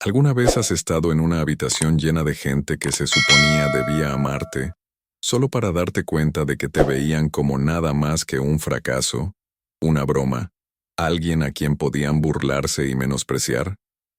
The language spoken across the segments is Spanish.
¿Alguna vez has estado en una habitación llena de gente que se suponía debía amarte, solo para darte cuenta de que te veían como nada más que un fracaso, una broma, alguien a quien podían burlarse y menospreciar?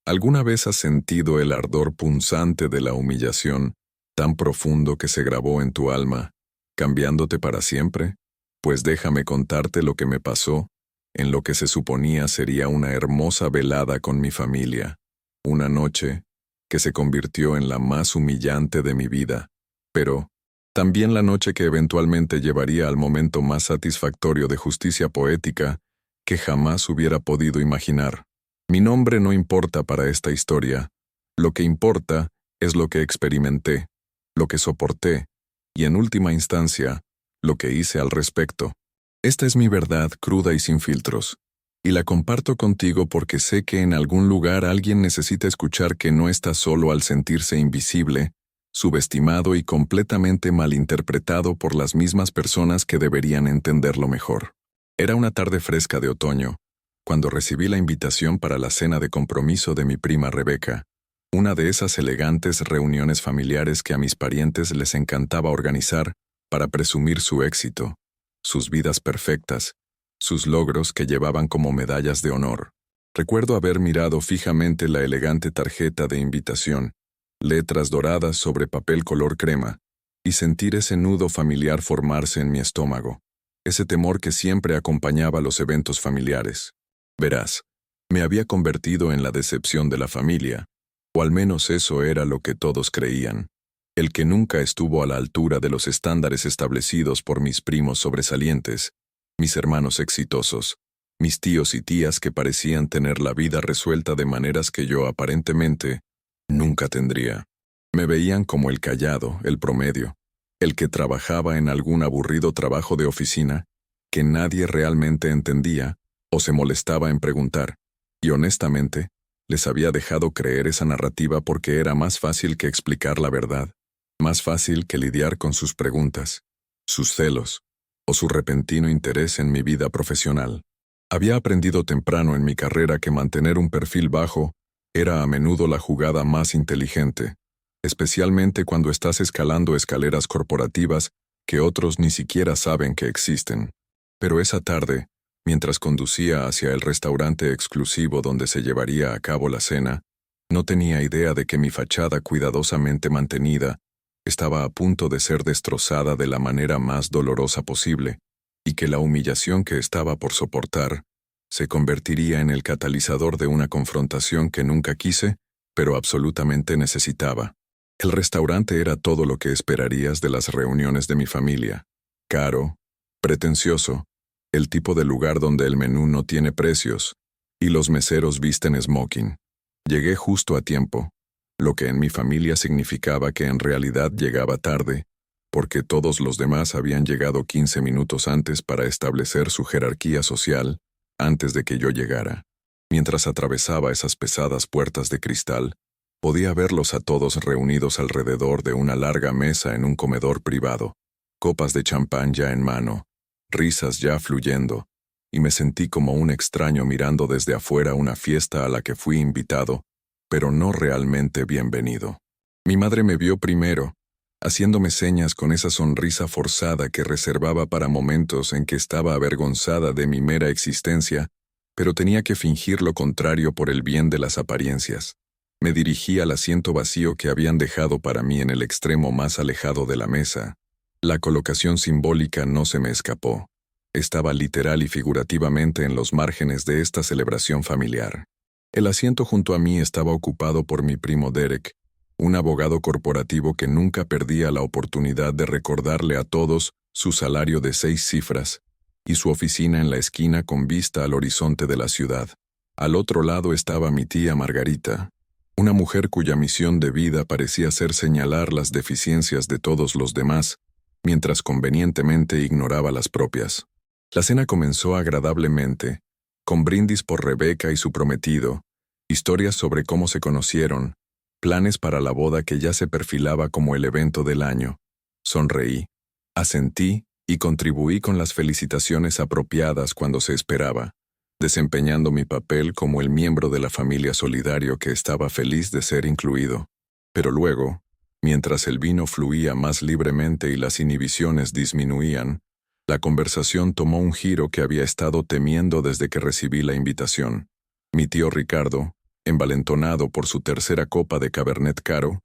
¿Alguna vez has sentido el ardor punzante de la humillación, tan profundo que se grabó en tu alma, cambiándote para siempre? Pues déjame contarte lo que me pasó, en lo que se suponía sería una hermosa velada con mi familia. Una noche que se convirtió en la más humillante de mi vida, pero también la noche que eventualmente llevaría al momento más satisfactorio de justicia poética que jamás hubiera podido imaginar. Mi nombre no importa para esta historia. Lo que importa es lo que experimenté, lo que soporté y, en última instancia, lo que hice al respecto. Esta es mi verdad cruda y sin filtros. Y la comparto contigo porque sé que en algún lugar alguien necesita escuchar que no está solo al sentirse invisible, subestimado y completamente malinterpretado por las mismas personas que deberían entenderlo mejor. Era una tarde fresca de otoño, cuando recibí la invitación para la cena de compromiso de mi prima Rebeca, una de esas elegantes reuniones familiares que a mis parientes les encantaba organizar para presumir su éxito, sus vidas perfectas, sus logros que llevaban como medallas de honor. Recuerdo haber mirado fijamente la elegante tarjeta de invitación, letras doradas sobre papel color crema, y sentir ese nudo familiar formarse en mi estómago, ese temor que siempre acompañaba los eventos familiares. Verás, me había convertido en la decepción de la familia, o al menos eso era lo que todos creían, el que nunca estuvo a la altura de los estándares establecidos por mis primos sobresalientes, mis hermanos exitosos, mis tíos y tías que parecían tener la vida resuelta de maneras que yo aparentemente nunca tendría. Me veían como el callado, el promedio, el que trabajaba en algún aburrido trabajo de oficina que nadie realmente entendía o se molestaba en preguntar, y honestamente, les había dejado creer esa narrativa porque era más fácil que explicar la verdad, más fácil que lidiar con sus preguntas, sus celos, o su repentino interés en mi vida profesional. Había aprendido temprano en mi carrera que mantener un perfil bajo era a menudo la jugada más inteligente, especialmente cuando estás escalando escaleras corporativas que otros ni siquiera saben que existen. Pero esa tarde, mientras conducía hacia el restaurante exclusivo donde se llevaría a cabo la cena, no tenía idea de que mi fachada cuidadosamente mantenida estaba a punto de ser destrozada de la manera más dolorosa posible, y que la humillación que estaba por soportar se convertiría en el catalizador de una confrontación que nunca quise, pero absolutamente necesitaba. El restaurante era todo lo que esperarías de las reuniones de mi familia. Caro, pretencioso, el tipo de lugar donde el menú no tiene precios, y los meseros visten smoking. Llegué justo a tiempo, lo que en mi familia significaba que en realidad llegaba tarde, porque todos los demás habían llegado 15 minutos antes para establecer su jerarquía social antes de que yo llegara. Mientras atravesaba esas pesadas puertas de cristal, podía verlos a todos reunidos alrededor de una larga mesa en un comedor privado, copas de champán ya en mano, risas ya fluyendo, y me sentí como un extraño mirando desde afuera una fiesta a la que fui invitado, pero no realmente bienvenido. Mi madre me vio primero, haciéndome señas con esa sonrisa forzada que reservaba para momentos en que estaba avergonzada de mi mera existencia, pero tenía que fingir lo contrario por el bien de las apariencias. Me dirigí al asiento vacío que habían dejado para mí en el extremo más alejado de la mesa. La colocación simbólica no se me escapó. Estaba literal y figurativamente en los márgenes de esta celebración familiar. El asiento junto a mí estaba ocupado por mi primo Derek, un abogado corporativo que nunca perdía la oportunidad de recordarle a todos su salario de 6 cifras y su oficina en la esquina con vista al horizonte de la ciudad. Al otro lado estaba mi tía Margarita, una mujer cuya misión de vida parecía ser señalar las deficiencias de todos los demás, mientras convenientemente ignoraba las propias. La cena comenzó agradablemente, con brindis por Rebeca y su prometido, historias sobre cómo se conocieron, planes para la boda que ya se perfilaba como el evento del año. Sonreí, asentí y contribuí con las felicitaciones apropiadas cuando se esperaba, desempeñando mi papel como el miembro de la familia solidario que estaba feliz de ser incluido. Pero luego, mientras el vino fluía más libremente y las inhibiciones disminuían, la conversación tomó un giro que había estado temiendo desde que recibí la invitación. Mi tío Ricardo, envalentonado por su tercera copa de Cabernet Caro,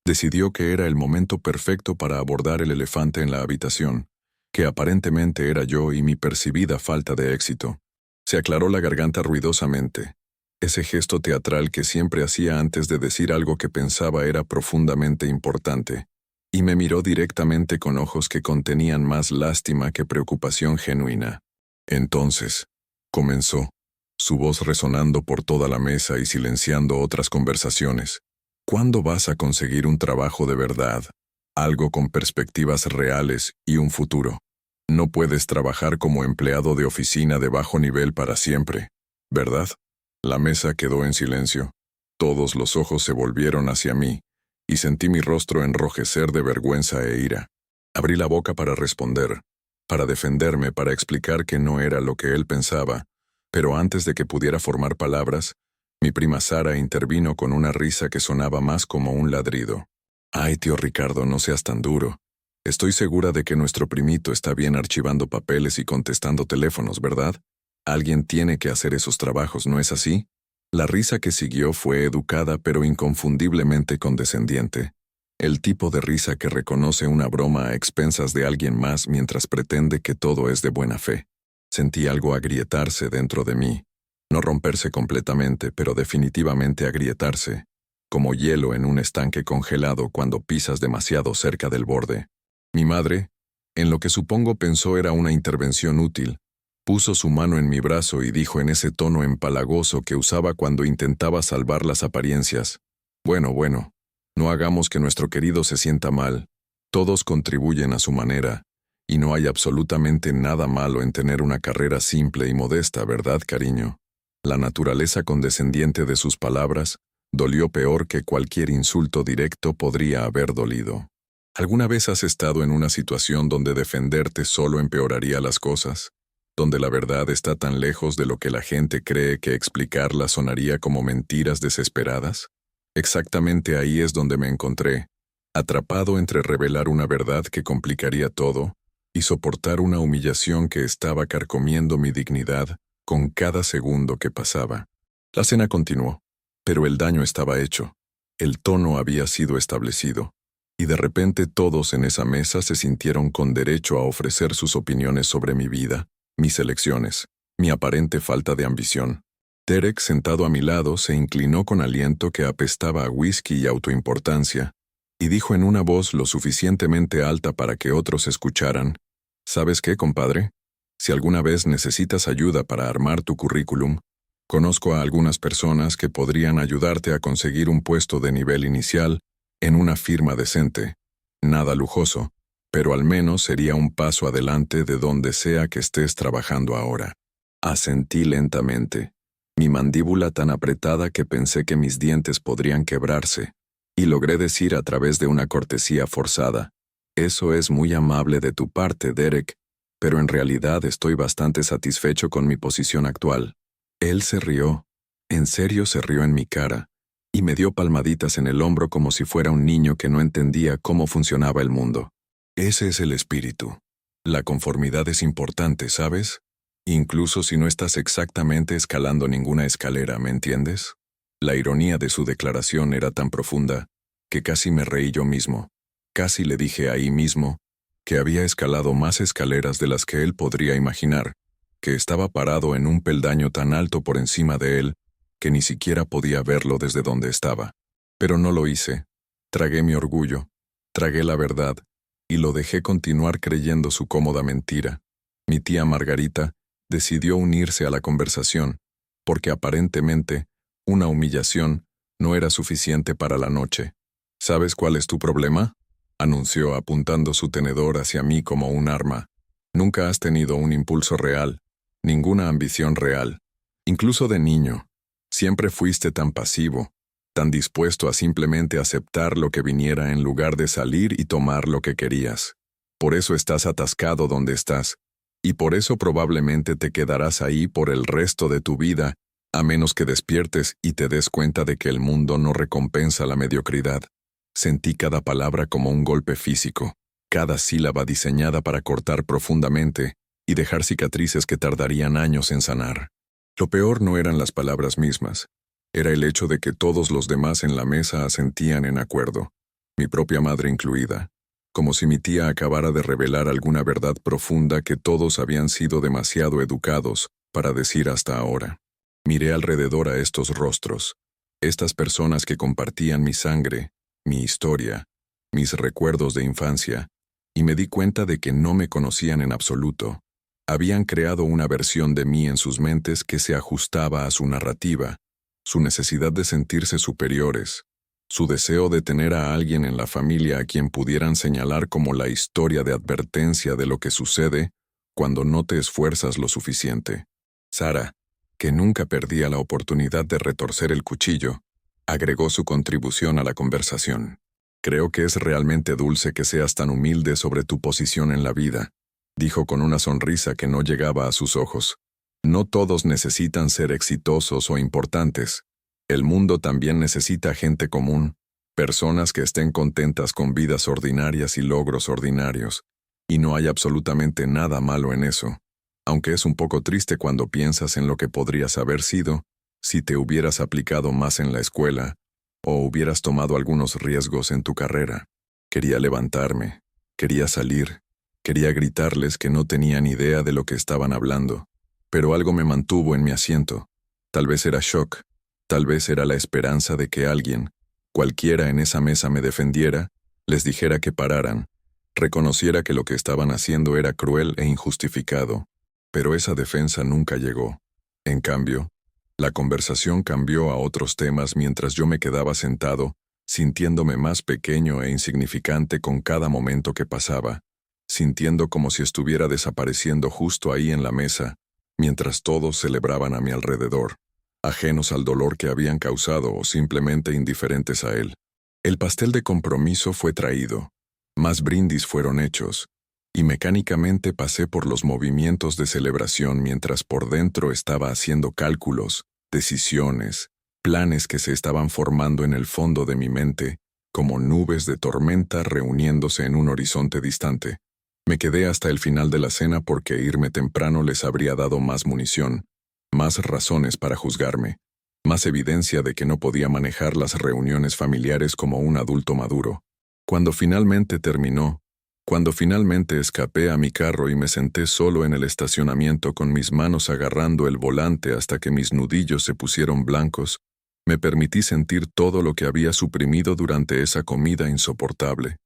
decidió que era el momento perfecto para abordar el elefante en la habitación, que aparentemente era yo y mi percibida falta de éxito. Se aclaró la garganta ruidosamente. Ese gesto teatral que siempre hacía antes de decir algo que pensaba era profundamente importante, y me miró directamente con ojos que contenían más lástima que preocupación genuina. Entonces, comenzó, su voz resonando por toda la mesa y silenciando otras conversaciones. ¿Cuándo vas a conseguir un trabajo de verdad? Algo con perspectivas reales y un futuro. No puedes trabajar como empleado de oficina de bajo nivel para siempre, ¿verdad? La mesa quedó en silencio. Todos los ojos se volvieron hacia mí, y sentí mi rostro enrojecer de vergüenza e ira. Abrí la boca para responder, para defenderme, para explicar que no era lo que él pensaba, pero antes de que pudiera formar palabras, mi prima Sara intervino con una risa que sonaba más como un ladrido. «Ay, tío Ricardo, no seas tan duro. Estoy segura de que nuestro primito está bien archivando papeles y contestando teléfonos, ¿verdad? Alguien tiene que hacer esos trabajos, ¿no es así?» La risa que siguió fue educada pero inconfundiblemente condescendiente. El tipo de risa que reconoce una broma a expensas de alguien más mientras pretende que todo es de buena fe. Sentí algo agrietarse dentro de mí. No romperse completamente, pero definitivamente agrietarse, como hielo en un estanque congelado cuando pisas demasiado cerca del borde. Mi madre, en lo que supongo pensó era una intervención útil, puso su mano en mi brazo y dijo en ese tono empalagoso que usaba cuando intentaba salvar las apariencias: Bueno, no hagamos que nuestro querido se sienta mal. Todos contribuyen a su manera, y no hay absolutamente nada malo en tener una carrera simple y modesta, ¿verdad, cariño?» La naturaleza condescendiente de sus palabras dolió peor que cualquier insulto directo podría haber dolido. ¿Alguna vez has estado en una situación donde defenderte solo empeoraría las cosas? ¿Donde la verdad está tan lejos de lo que la gente cree que explicarla sonaría como mentiras desesperadas? Exactamente ahí es donde me encontré, atrapado entre revelar una verdad que complicaría todo y soportar una humillación que estaba carcomiendo mi dignidad con cada segundo que pasaba. La cena continuó, pero el daño estaba hecho. El tono había sido establecido, y de repente todos en esa mesa se sintieron con derecho a ofrecer sus opiniones sobre mi vida, mis elecciones, mi aparente falta de ambición. Derek, sentado a mi lado, se inclinó con aliento que apestaba a whisky y autoimportancia, y dijo en una voz lo suficientemente alta para que otros escucharan: «¿Sabes qué, compadre? Si alguna vez necesitas ayuda para armar tu currículum, conozco a algunas personas que podrían ayudarte a conseguir un puesto de nivel inicial en una firma decente. Nada lujoso, pero al menos sería un paso adelante de donde sea que estés trabajando ahora». Asentí lentamente, mi mandíbula tan apretada que pensé que mis dientes podrían quebrarse, y logré decir a través de una cortesía forzada: «Eso es muy amable de tu parte, Derek, pero en realidad estoy bastante satisfecho con mi posición actual». Él se rió, en serio se rió en mi cara, y me dio palmaditas en el hombro como si fuera un niño que no entendía cómo funcionaba el mundo. Ese es el espíritu. La conformidad es importante, ¿sabes? Incluso si no estás exactamente escalando ninguna escalera, ¿me entiendes? La ironía de su declaración era tan profunda que casi me reí yo mismo. Casi le dije ahí mismo que había escalado más escaleras de las que él podría imaginar, que estaba parado en un peldaño tan alto por encima de él que ni siquiera podía verlo desde donde estaba. Pero no lo hice. Tragué mi orgullo, tragué la verdad, y lo dejé continuar creyendo su cómoda mentira. Mi tía Margarita decidió unirse a la conversación, porque aparentemente una humillación no era suficiente para la noche. «¿Sabes cuál es tu problema?», anunció apuntando su tenedor hacia mí como un arma. «Nunca has tenido un impulso real, ninguna ambición real. Incluso de niño, siempre fuiste tan pasivo, tan dispuesto a simplemente aceptar lo que viniera en lugar de salir y tomar lo que querías. Por eso estás atascado donde estás, Y por eso probablemente te quedarás ahí por el resto de tu vida, a menos que despiertes y te des cuenta de que el mundo no recompensa la mediocridad. Sentí cada palabra como un golpe físico, cada sílaba diseñada para cortar profundamente y dejar cicatrices que tardarían años en sanar. Lo peor no eran las palabras mismas, era el hecho de que todos los demás en la mesa asentían en acuerdo, mi propia madre incluida, como si mi tía acabara de revelar alguna verdad profunda que todos habían sido demasiado educados para decir hasta ahora. Miré alrededor a estos rostros, estas personas que compartían mi sangre, mi historia, mis recuerdos de infancia, y me di cuenta de que no me conocían en absoluto. Habían creado una versión de mí en sus mentes que se ajustaba a su narrativa, su necesidad de sentirse superiores, su deseo de tener a alguien en la familia a quien pudieran señalar como la historia de advertencia de lo que sucede cuando no te esfuerzas lo suficiente. Sara, que nunca perdía la oportunidad de retorcer el cuchillo, agregó su contribución a la conversación. Creo que es realmente dulce que seas tan humilde sobre tu posición en la vida, dijo con una sonrisa que no llegaba a sus ojos. No todos necesitan ser exitosos o importantes. El mundo también necesita gente común, personas que estén contentas con vidas ordinarias y logros ordinarios, y no hay absolutamente nada malo en eso. Aunque es un poco triste cuando piensas en lo que podrías haber sido si te hubieras aplicado más en la escuela o hubieras tomado algunos riesgos en tu carrera. Quería levantarme, quería salir, quería gritarles que no tenían idea de lo que estaban hablando, pero algo me mantuvo en mi asiento. Tal vez era shock, tal vez era la esperanza de que alguien, cualquiera en esa mesa me defendiera, les dijera que pararan, reconociera que lo que estaban haciendo era cruel e injustificado. Pero esa defensa nunca llegó. En cambio, la conversación cambió a otros temas mientras yo me quedaba sentado, sintiéndome más pequeño e insignificante con cada momento que pasaba, sintiendo como si estuviera desapareciendo justo ahí en la mesa, mientras todos celebraban a mi alrededor, ajenos al dolor que habían causado o simplemente indiferentes a él. El pastel de compromiso fue traído, más brindis fueron hechos, y mecánicamente pasé por los movimientos de celebración mientras por dentro estaba haciendo cálculos, decisiones, planes que se estaban formando en el fondo de mi mente, como nubes de tormenta reuniéndose en un horizonte distante. Me quedé hasta el final de la cena porque irme temprano les habría dado más munición, más razones para juzgarme, más evidencia de que no podía manejar las reuniones familiares como un adulto maduro. Cuando finalmente terminó, cuando finalmente escapé a mi carro y me senté solo en el estacionamiento con mis manos agarrando el volante hasta que mis nudillos se pusieron blancos, me permití sentir todo lo que había suprimido durante esa comida insoportable.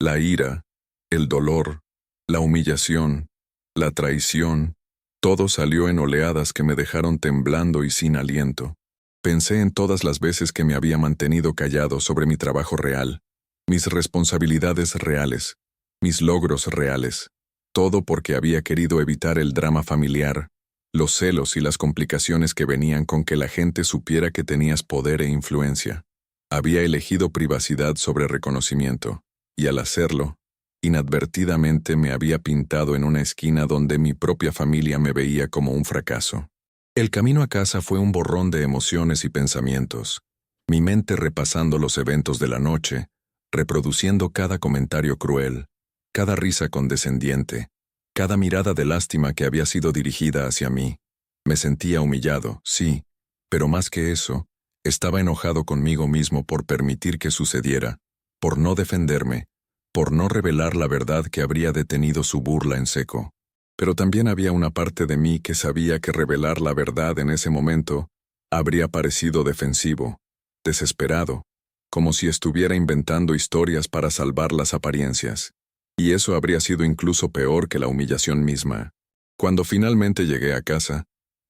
La ira, el dolor, la humillación, la traición, todo salió en oleadas que me dejaron temblando y sin aliento. Pensé en todas las veces que me había mantenido callado sobre mi trabajo real, mis responsabilidades reales, mis logros reales, todo porque había querido evitar el drama familiar, los celos y las complicaciones que venían con que la gente supiera que tenías poder e influencia. Había elegido privacidad sobre reconocimiento, y al hacerlo, inadvertidamente me había pintado en una esquina donde mi propia familia me veía como un fracaso. El camino a casa fue un borrón de emociones y pensamientos, mi mente repasando los eventos de la noche, reproduciendo cada comentario cruel, cada risa condescendiente, cada mirada de lástima que había sido dirigida hacia mí. Me sentía humillado, sí, pero más que eso, estaba enojado conmigo mismo por permitir que sucediera, por no defenderme, por no revelar la verdad que habría detenido su burla en seco. Pero también había una parte de mí que sabía que revelar la verdad en ese momento habría parecido defensivo, desesperado, como si estuviera inventando historias para salvar las apariencias. Y eso habría sido incluso peor que la humillación misma. Cuando finalmente llegué a casa,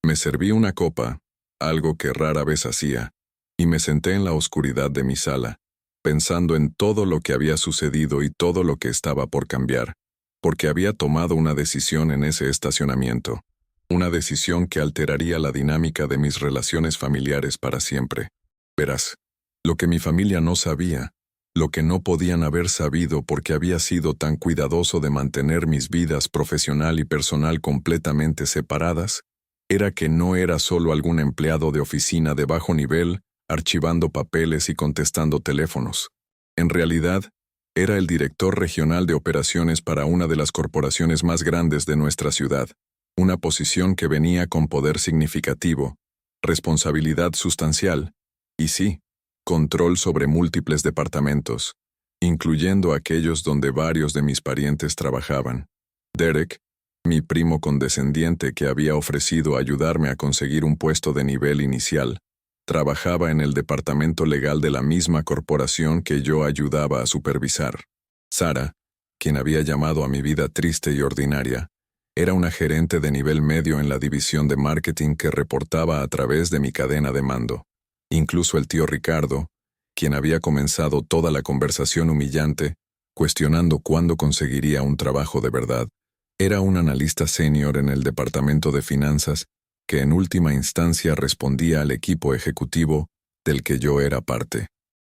me serví una copa, algo que rara vez hacía, y me senté en la oscuridad de mi sala, pensando en todo lo que había sucedido y todo lo que estaba por cambiar, porque había tomado una decisión en ese estacionamiento, una decisión que alteraría la dinámica de mis relaciones familiares para siempre. Verás, lo que mi familia no sabía Lo que no podían haber sabido porque había sido tan cuidadoso de mantener mis vidas profesional y personal completamente separadas, era que no era solo algún empleado de oficina de bajo nivel, archivando papeles y contestando teléfonos. En realidad, era el director regional de operaciones para una de las corporaciones más grandes de nuestra ciudad, una posición que venía con poder significativo, responsabilidad sustancial, y sí, control sobre múltiples departamentos, incluyendo aquellos donde varios de mis parientes trabajaban. Derek, mi primo condescendiente que había ofrecido ayudarme a conseguir un puesto de nivel inicial, trabajaba en el departamento legal de la misma corporación que yo ayudaba a supervisar. Sara, quien había llamado a mi vida triste y ordinaria, era una gerente de nivel medio en la división de marketing que reportaba a través de mi cadena de mando. Incluso el tío Ricardo, quien había comenzado toda la conversación humillante, cuestionando cuándo conseguiría un trabajo de verdad, era un analista senior en el departamento de finanzas que en última instancia respondía al equipo ejecutivo del que yo era parte.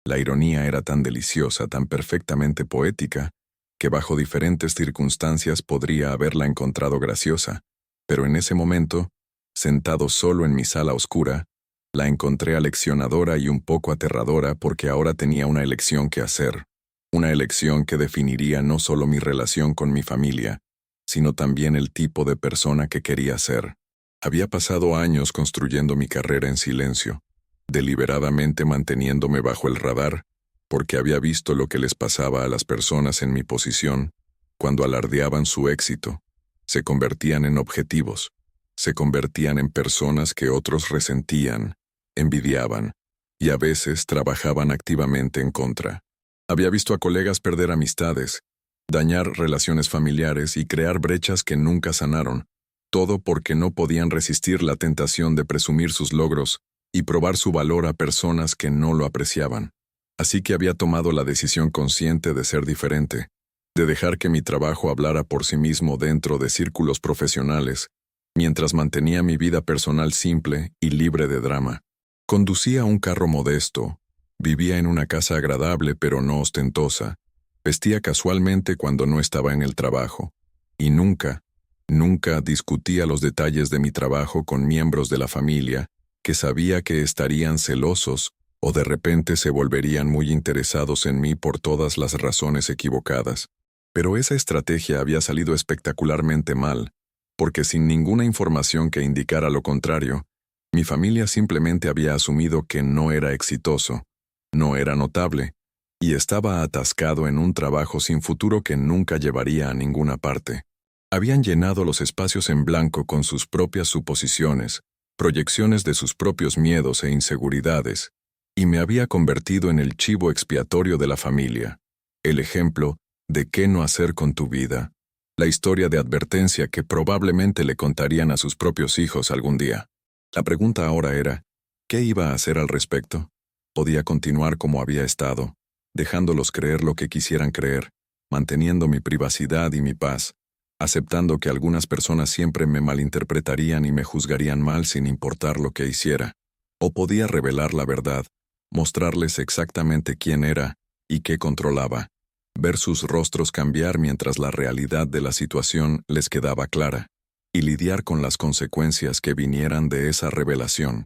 La ironía era tan deliciosa, tan perfectamente poética, que bajo diferentes circunstancias podría haberla encontrado graciosa, pero en ese momento, sentado solo en mi sala oscura, la encontré aleccionadora y un poco aterradora porque ahora tenía una elección que hacer, una elección que definiría no solo mi relación con mi familia, sino también el tipo de persona que quería ser. Había pasado años construyendo mi carrera en silencio, deliberadamente manteniéndome bajo el radar, porque había visto lo que les pasaba a las personas en mi posición cuando alardeaban su éxito. Se convertían en objetivos, se convertían en personas que otros resentían, envidiaban, y a veces trabajaban activamente en contra. Había visto a colegas perder amistades, dañar relaciones familiares y crear brechas que nunca sanaron, todo porque no podían resistir la tentación de presumir sus logros y probar su valor a personas que no lo apreciaban. Así que había tomado la decisión consciente de ser diferente, de dejar que mi trabajo hablara por sí mismo dentro de círculos profesionales, mientras mantenía mi vida personal simple y libre de drama. Conducía un carro modesto, vivía en una casa agradable pero no ostentosa, vestía casualmente cuando no estaba en el trabajo, y nunca discutía los detalles de mi trabajo con miembros de la familia que sabía que estarían celosos o de repente se volverían muy interesados en mí por todas las razones equivocadas. Pero esa estrategia había salido espectacularmente mal, porque sin ninguna información que indicara lo contrario, mi familia simplemente había asumido que no era exitoso, no era notable, y estaba atascado en un trabajo sin futuro que nunca llevaría a ninguna parte. Habían llenado los espacios en blanco con sus propias suposiciones, proyecciones de sus propios miedos e inseguridades, y me había convertido en el chivo expiatorio de la familia, el ejemplo de qué no hacer con tu vida, la historia de advertencia que probablemente le contarían a sus propios hijos algún día. La pregunta ahora era, ¿qué iba a hacer al respecto? Podía continuar como había estado, dejándolos creer lo que quisieran creer, manteniendo mi privacidad y mi paz, aceptando que algunas personas siempre me malinterpretarían y me juzgarían mal sin importar lo que hiciera. O podía revelar la verdad, mostrarles exactamente quién era y qué controlaba, ver sus rostros cambiar mientras la realidad de la situación les quedaba clara, y lidiar con las consecuencias que vinieran de esa revelación.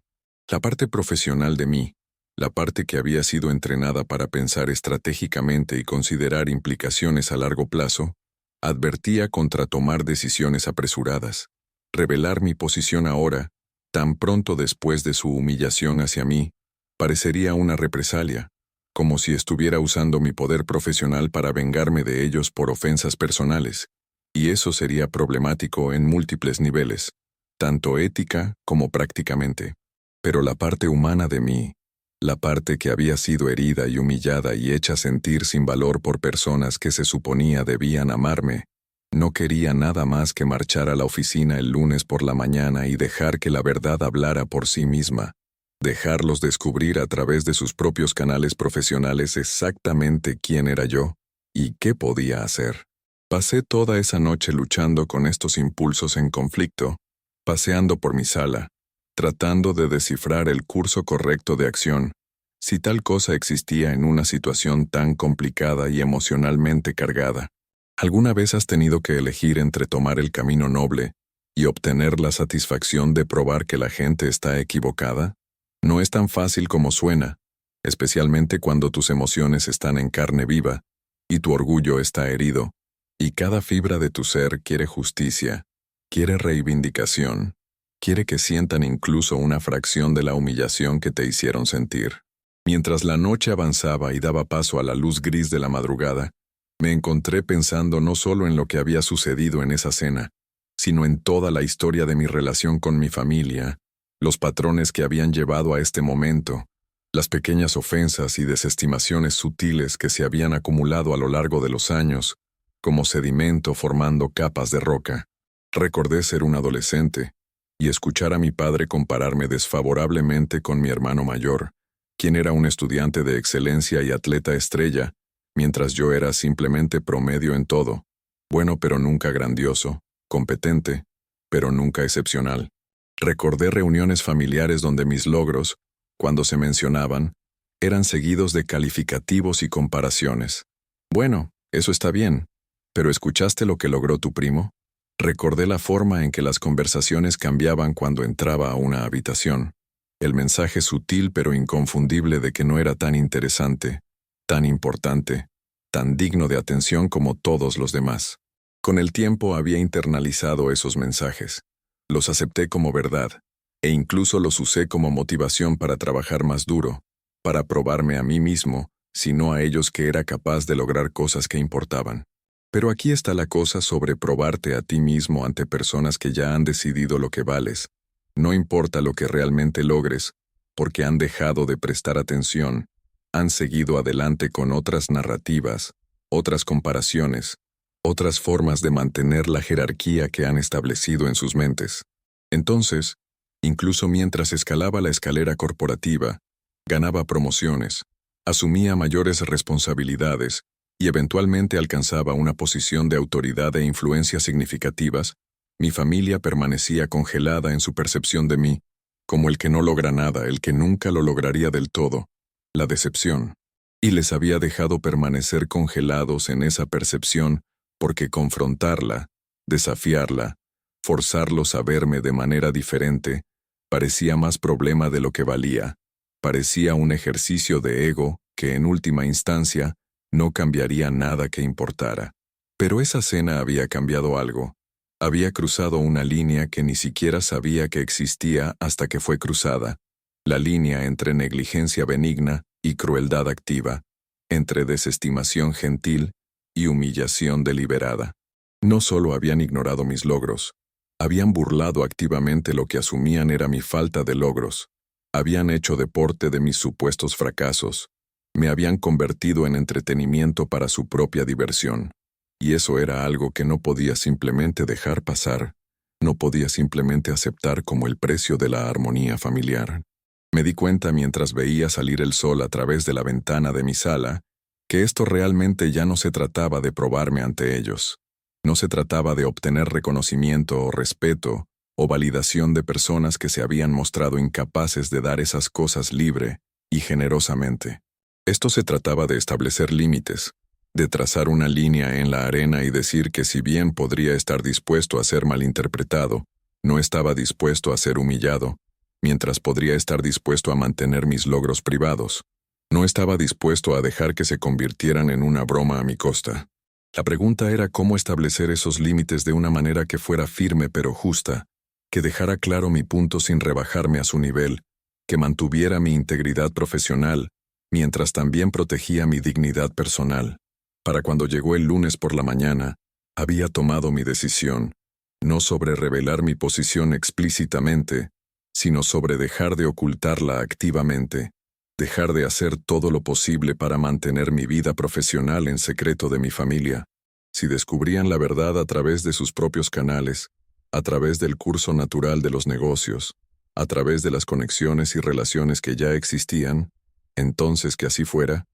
La parte profesional de mí, la parte que había sido entrenada para pensar estratégicamente y considerar implicaciones a largo plazo, advertía contra tomar decisiones apresuradas. Revelar mi posición ahora, tan pronto después de su humillación hacia mí, parecería una represalia, como si estuviera usando mi poder profesional para vengarme de ellos por ofensas personales, y eso sería problemático en múltiples niveles, tanto ética como prácticamente. Pero la parte humana de mí, la parte que había sido herida y humillada y hecha sentir sin valor por personas que se suponía debían amarme, no quería nada más que marchar a la oficina el lunes por la mañana y dejar que la verdad hablara por sí misma, dejarlos descubrir a través de sus propios canales profesionales exactamente quién era yo y qué podía hacer. Pasé toda esa noche luchando con estos impulsos en conflicto, paseando por mi sala, tratando de descifrar el curso correcto de acción, Si tal cosa existía en una situación tan complicada y emocionalmente cargada, ¿alguna vez has tenido que elegir entre tomar el camino noble y obtener la satisfacción de probar que la gente está equivocada? No es tan fácil como suena, especialmente cuando tus emociones están en carne viva y tu orgullo está herido, y cada fibra de tu ser quiere justicia, quiere reivindicación, quiere que sientan incluso una fracción de la humillación que te hicieron sentir. Mientras la noche avanzaba y daba paso a la luz gris de la madrugada, me encontré pensando no solo en lo que había sucedido en esa cena, sino en toda la historia de mi relación con mi familia, los patrones que habían llevado a este momento, las pequeñas ofensas y desestimaciones sutiles que se habían acumulado a lo largo de los años, como sedimento formando capas de roca. Recordé ser un adolescente y escuchar a mi padre compararme desfavorablemente con mi hermano mayor, quien era un estudiante de excelencia y atleta estrella, mientras yo era simplemente promedio en todo, bueno pero nunca grandioso, competente, pero nunca excepcional. Recordé reuniones familiares donde mis logros, cuando se mencionaban, eran seguidos de calificativos y comparaciones. Bueno, eso está bien, pero ¿escuchaste lo que logró tu primo? Recordé la forma en que las conversaciones cambiaban cuando entraba a una habitación. El mensaje sutil pero inconfundible de que no era tan interesante, tan importante, tan digno de atención como todos los demás. Con el tiempo había internalizado esos mensajes. Los acepté como verdad, e incluso los usé como motivación para trabajar más duro, para probarme a mí mismo, si no a ellos que era capaz de lograr cosas que importaban. Pero aquí está la cosa sobre probarte a ti mismo ante personas que ya han decidido lo que vales. No importa lo que realmente logres, porque han dejado de prestar atención, han seguido adelante con otras narrativas, otras comparaciones, otras formas de mantener la jerarquía que han establecido en sus mentes. Entonces, incluso mientras escalaba la escalera corporativa, ganaba promociones, asumía mayores responsabilidades y eventualmente alcanzaba una posición de autoridad e influencia significativas, mi familia permanecía congelada en su percepción de mí, como el que no logra nada, el que nunca lo lograría del todo, la decepción. Y les había dejado permanecer congelados en esa percepción porque confrontarla, desafiarla, forzarlos a verme de manera diferente, parecía más problema de lo que valía, parecía un ejercicio de ego que en última instancia no cambiaría nada que importara. Pero esa cena había cambiado algo. Había cruzado una línea que ni siquiera sabía que existía hasta que fue cruzada, la línea entre negligencia benigna y crueldad activa, entre desestimación gentil y humillación deliberada. No solo habían ignorado mis logros, habían burlado activamente lo que asumían era mi falta de logros, habían hecho deporte de mis supuestos fracasos, me habían convertido en entretenimiento para su propia diversión. Y eso era algo que no podía simplemente dejar pasar, no podía simplemente aceptar como el precio de la armonía familiar. Me di cuenta mientras veía salir el sol a través de la ventana de mi sala, que esto realmente ya no se trataba de probarme ante ellos. No se trataba de obtener reconocimiento o respeto o validación de personas que se habían mostrado incapaces de dar esas cosas libre y generosamente. Esto se trataba de establecer límites, de trazar una línea en la arena y decir que si bien podría estar dispuesto a ser malinterpretado, no estaba dispuesto a ser humillado, mientras podría estar dispuesto a mantener mis logros privados. No estaba dispuesto a dejar que se convirtieran en una broma a mi costa. La pregunta era cómo establecer esos límites de una manera que fuera firme pero justa, que dejara claro mi punto sin rebajarme a su nivel, que mantuviera mi integridad profesional, mientras también protegía mi dignidad personal. Para cuando llegó el lunes por la mañana, había tomado mi decisión, no sobre revelar mi posición explícitamente, sino sobre dejar de ocultarla activamente, dejar de hacer todo lo posible para mantener mi vida profesional en secreto de mi familia. Si descubrían la verdad a través de sus propios canales, a través del curso natural de los negocios, a través de las conexiones y relaciones que ya existían, entonces que así fuera,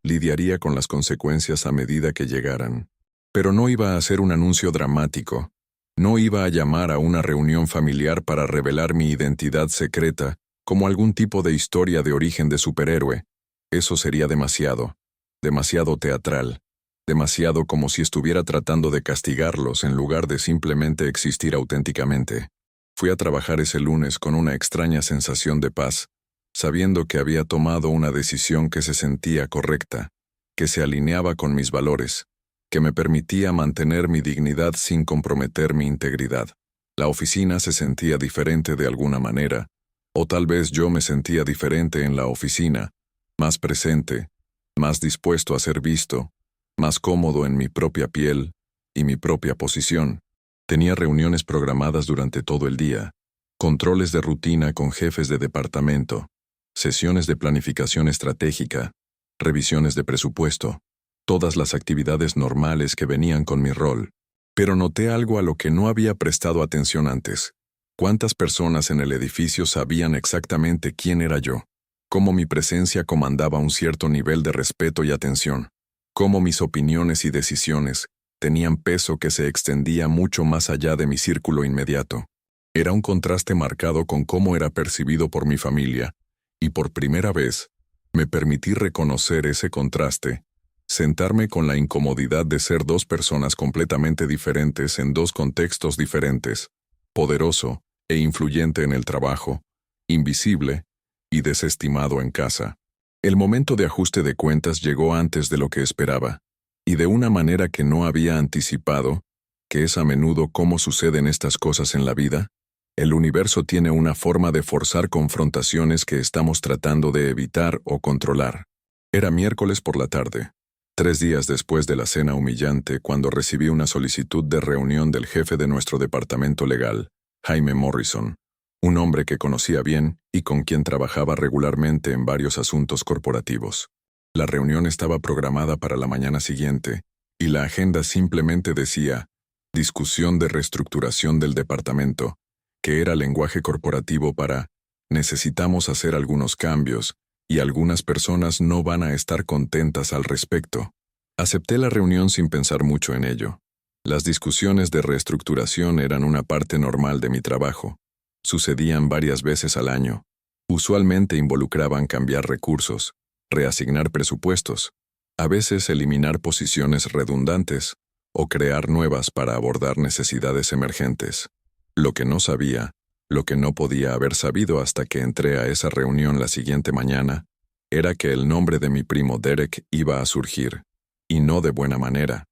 lidiaría con las consecuencias a medida que llegaran. Pero no iba a hacer un anuncio dramático, no iba a llamar a una reunión familiar para revelar mi identidad secreta como algún tipo de historia de origen de superhéroe, Eso sería demasiado, demasiado teatral, demasiado como si estuviera tratando de castigarlos en lugar de simplemente existir auténticamente. Fui a trabajar ese lunes con una extraña sensación de paz, sabiendo que había tomado una decisión que se sentía correcta, que se alineaba con mis valores, que me permitía mantener mi dignidad sin comprometer mi integridad. La oficina se sentía diferente de alguna manera, o tal vez yo me sentía diferente en la oficina, más presente, más dispuesto a ser visto, más cómodo en mi propia piel y mi propia posición. Tenía reuniones programadas durante todo el día, controles de rutina con jefes de departamento, sesiones de planificación estratégica, revisiones de presupuesto, todas las actividades normales que venían con mi rol. Pero noté algo a lo que no había prestado atención antes. ¿Cuántas personas en el edificio sabían exactamente quién era yo? Cómo mi presencia comandaba un cierto nivel de respeto y atención. Cómo mis opiniones y decisiones tenían peso que se extendía mucho más allá de mi círculo inmediato. Era un contraste marcado con cómo era percibido por mi familia, y por primera vez, me permití reconocer ese contraste, sentarme con la incomodidad de ser dos personas completamente diferentes en dos contextos diferentes, poderoso e influyente en el trabajo, invisible y desestimado en casa. El momento de ajuste de cuentas llegó antes de lo que esperaba, y de una manera que no había anticipado, que es a menudo cómo suceden estas cosas en la vida. El universo tiene una forma de forzar confrontaciones que estamos tratando de evitar o controlar. Era miércoles por la tarde, 3 días después de la cena humillante, cuando recibí una solicitud de reunión del jefe de nuestro departamento legal, Jaime Morrison, un hombre que conocía bien y con quien trabajaba regularmente en varios asuntos corporativos. La reunión estaba programada para la mañana siguiente, y la agenda simplemente decía, discusión de reestructuración del departamento, que era lenguaje corporativo para, necesitamos hacer algunos cambios, y algunas personas no van a estar contentas al respecto. Acepté la reunión sin pensar mucho en ello. Las discusiones de reestructuración eran una parte normal de mi trabajo. Sucedían varias veces al año. Usualmente involucraban cambiar recursos, reasignar presupuestos, a veces eliminar posiciones redundantes o crear nuevas para abordar necesidades emergentes. Lo que no sabía, lo que no podía haber sabido hasta que entré a esa reunión la siguiente mañana, era que el nombre de mi primo Derek iba a surgir, y no de buena manera.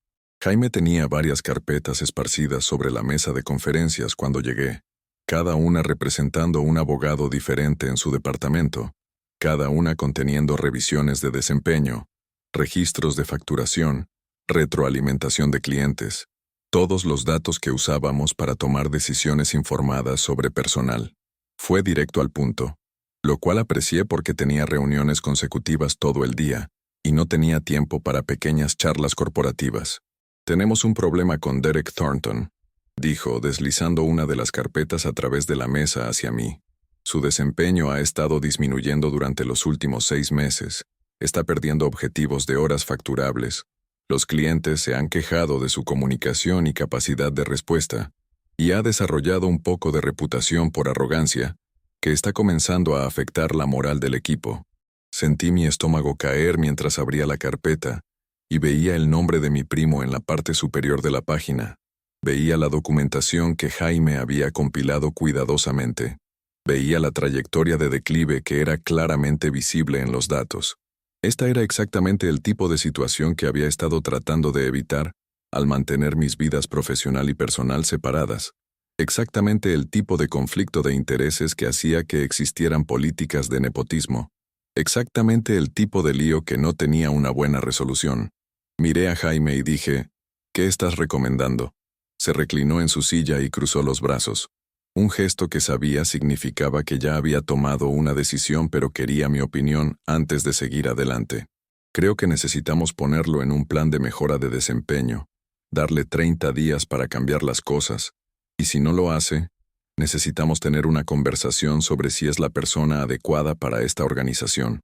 Jaime tenía varias carpetas esparcidas sobre la mesa de conferencias cuando llegué, cada una representando un abogado diferente en su departamento, cada una conteniendo revisiones de desempeño, registros de facturación, retroalimentación de clientes, todos los datos que usábamos para tomar decisiones informadas sobre personal. Fue directo al punto, lo cual aprecié porque tenía reuniones consecutivas todo el día, y no tenía tiempo para pequeñas charlas corporativas. Tenemos un problema con Derek Thornton, dijo, deslizando una de las carpetas a través de la mesa hacia mí. Su desempeño ha estado disminuyendo durante los últimos 6 meses. Está perdiendo objetivos de horas facturables. Los clientes se han quejado de su comunicación y capacidad de respuesta, y ha desarrollado un poco de reputación por arrogancia, que está comenzando a afectar la moral del equipo. Sentí mi estómago caer mientras abría la carpeta, y veía el nombre de mi primo en la parte superior de la página. Veía la documentación que Jaime había compilado cuidadosamente. Veía la trayectoria de declive que era claramente visible en los datos. Esta era exactamente el tipo de situación que había estado tratando de evitar al mantener mis vidas profesional y personal separadas. Exactamente el tipo de conflicto de intereses que hacía que existieran políticas de nepotismo. Exactamente el tipo de lío que no tenía una buena resolución. Miré a Jaime y dije, ¿qué estás recomendando? Se reclinó en su silla y cruzó los brazos. Un gesto que sabía significaba que ya había tomado una decisión, pero quería mi opinión antes de seguir adelante. Creo que necesitamos ponerlo en un plan de mejora de desempeño, darle 30 días para cambiar las cosas, y si no lo hace, necesitamos tener una conversación sobre si es la persona adecuada para esta organización.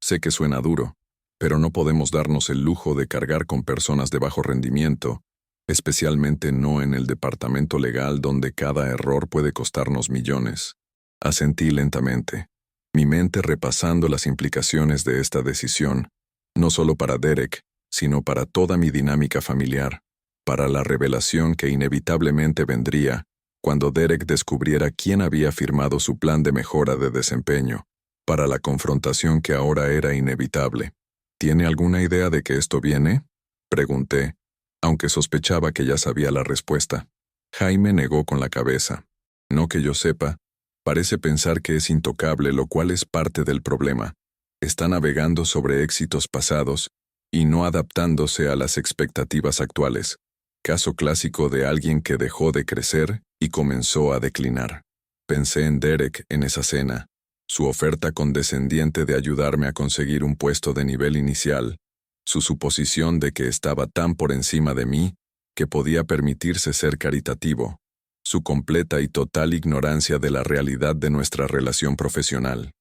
Sé que suena duro, pero no podemos darnos el lujo de cargar con personas de bajo rendimiento, especialmente no en el departamento legal donde cada error puede costarnos millones. Asentí lentamente. mi mente repasando las implicaciones de esta decisión, no solo para Derek, sino para toda mi dinámica familiar, para la revelación que inevitablemente vendría cuando Derek descubriera quién había firmado su plan de mejora de desempeño, para la confrontación que ahora era inevitable. ¿Tiene alguna idea de que esto viene?, pregunté, aunque sospechaba que ya sabía la respuesta. Jaime negó con la cabeza. No que yo sepa, parece pensar que es intocable, lo cual es parte del problema. Está navegando sobre éxitos pasados y no adaptándose a las expectativas actuales. Caso clásico de alguien que dejó de crecer y comenzó a declinar. Pensé en Derek en esa cena, su oferta condescendiente de ayudarme a conseguir un puesto de nivel inicial, su suposición de que estaba tan por encima de mí que podía permitirse ser caritativo, su completa y total ignorancia de la realidad de nuestra relación profesional.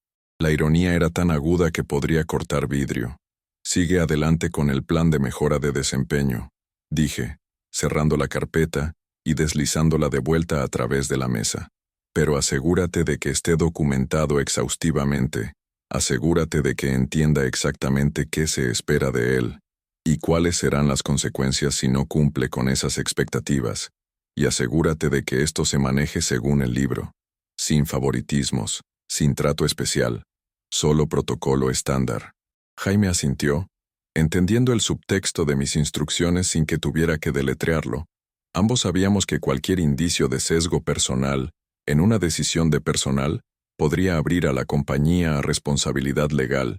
La ironía era tan aguda que podría cortar vidrio. Sigue adelante con el plan de mejora de desempeño, dije, cerrando la carpeta y deslizándola de vuelta a través de la mesa. Pero asegúrate de que esté documentado exhaustivamente. Asegúrate de que entienda exactamente qué se espera de él y cuáles serán las consecuencias si no cumple con esas expectativas. Y asegúrate de que esto se maneje según el libro, sin favoritismos, sin trato especial, solo protocolo estándar. Jaime asintió, entendiendo el subtexto de mis instrucciones sin que tuviera que deletrearlo. Ambos sabíamos que cualquier indicio de sesgo personal en una decisión de personal podría abrir a la compañía a responsabilidad legal,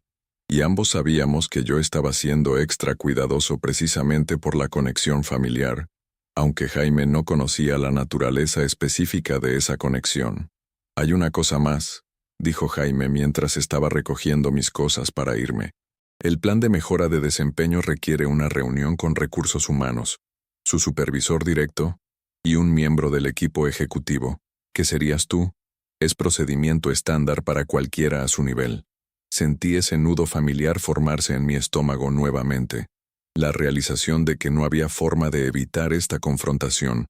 y ambos sabíamos que yo estaba siendo extra cuidadoso precisamente por la conexión familiar, aunque Jaime no conocía la naturaleza específica de esa conexión. Hay una cosa más, dijo Jaime mientras estaba recogiendo mis cosas para irme. El plan de mejora de desempeño requiere una reunión con recursos humanos, su supervisor directo y un miembro del equipo ejecutivo, que serías tú. Es procedimiento estándar para cualquiera a su nivel. Sentí ese nudo familiar formarse en mi estómago nuevamente. La realización de que no había forma de evitar esta confrontación.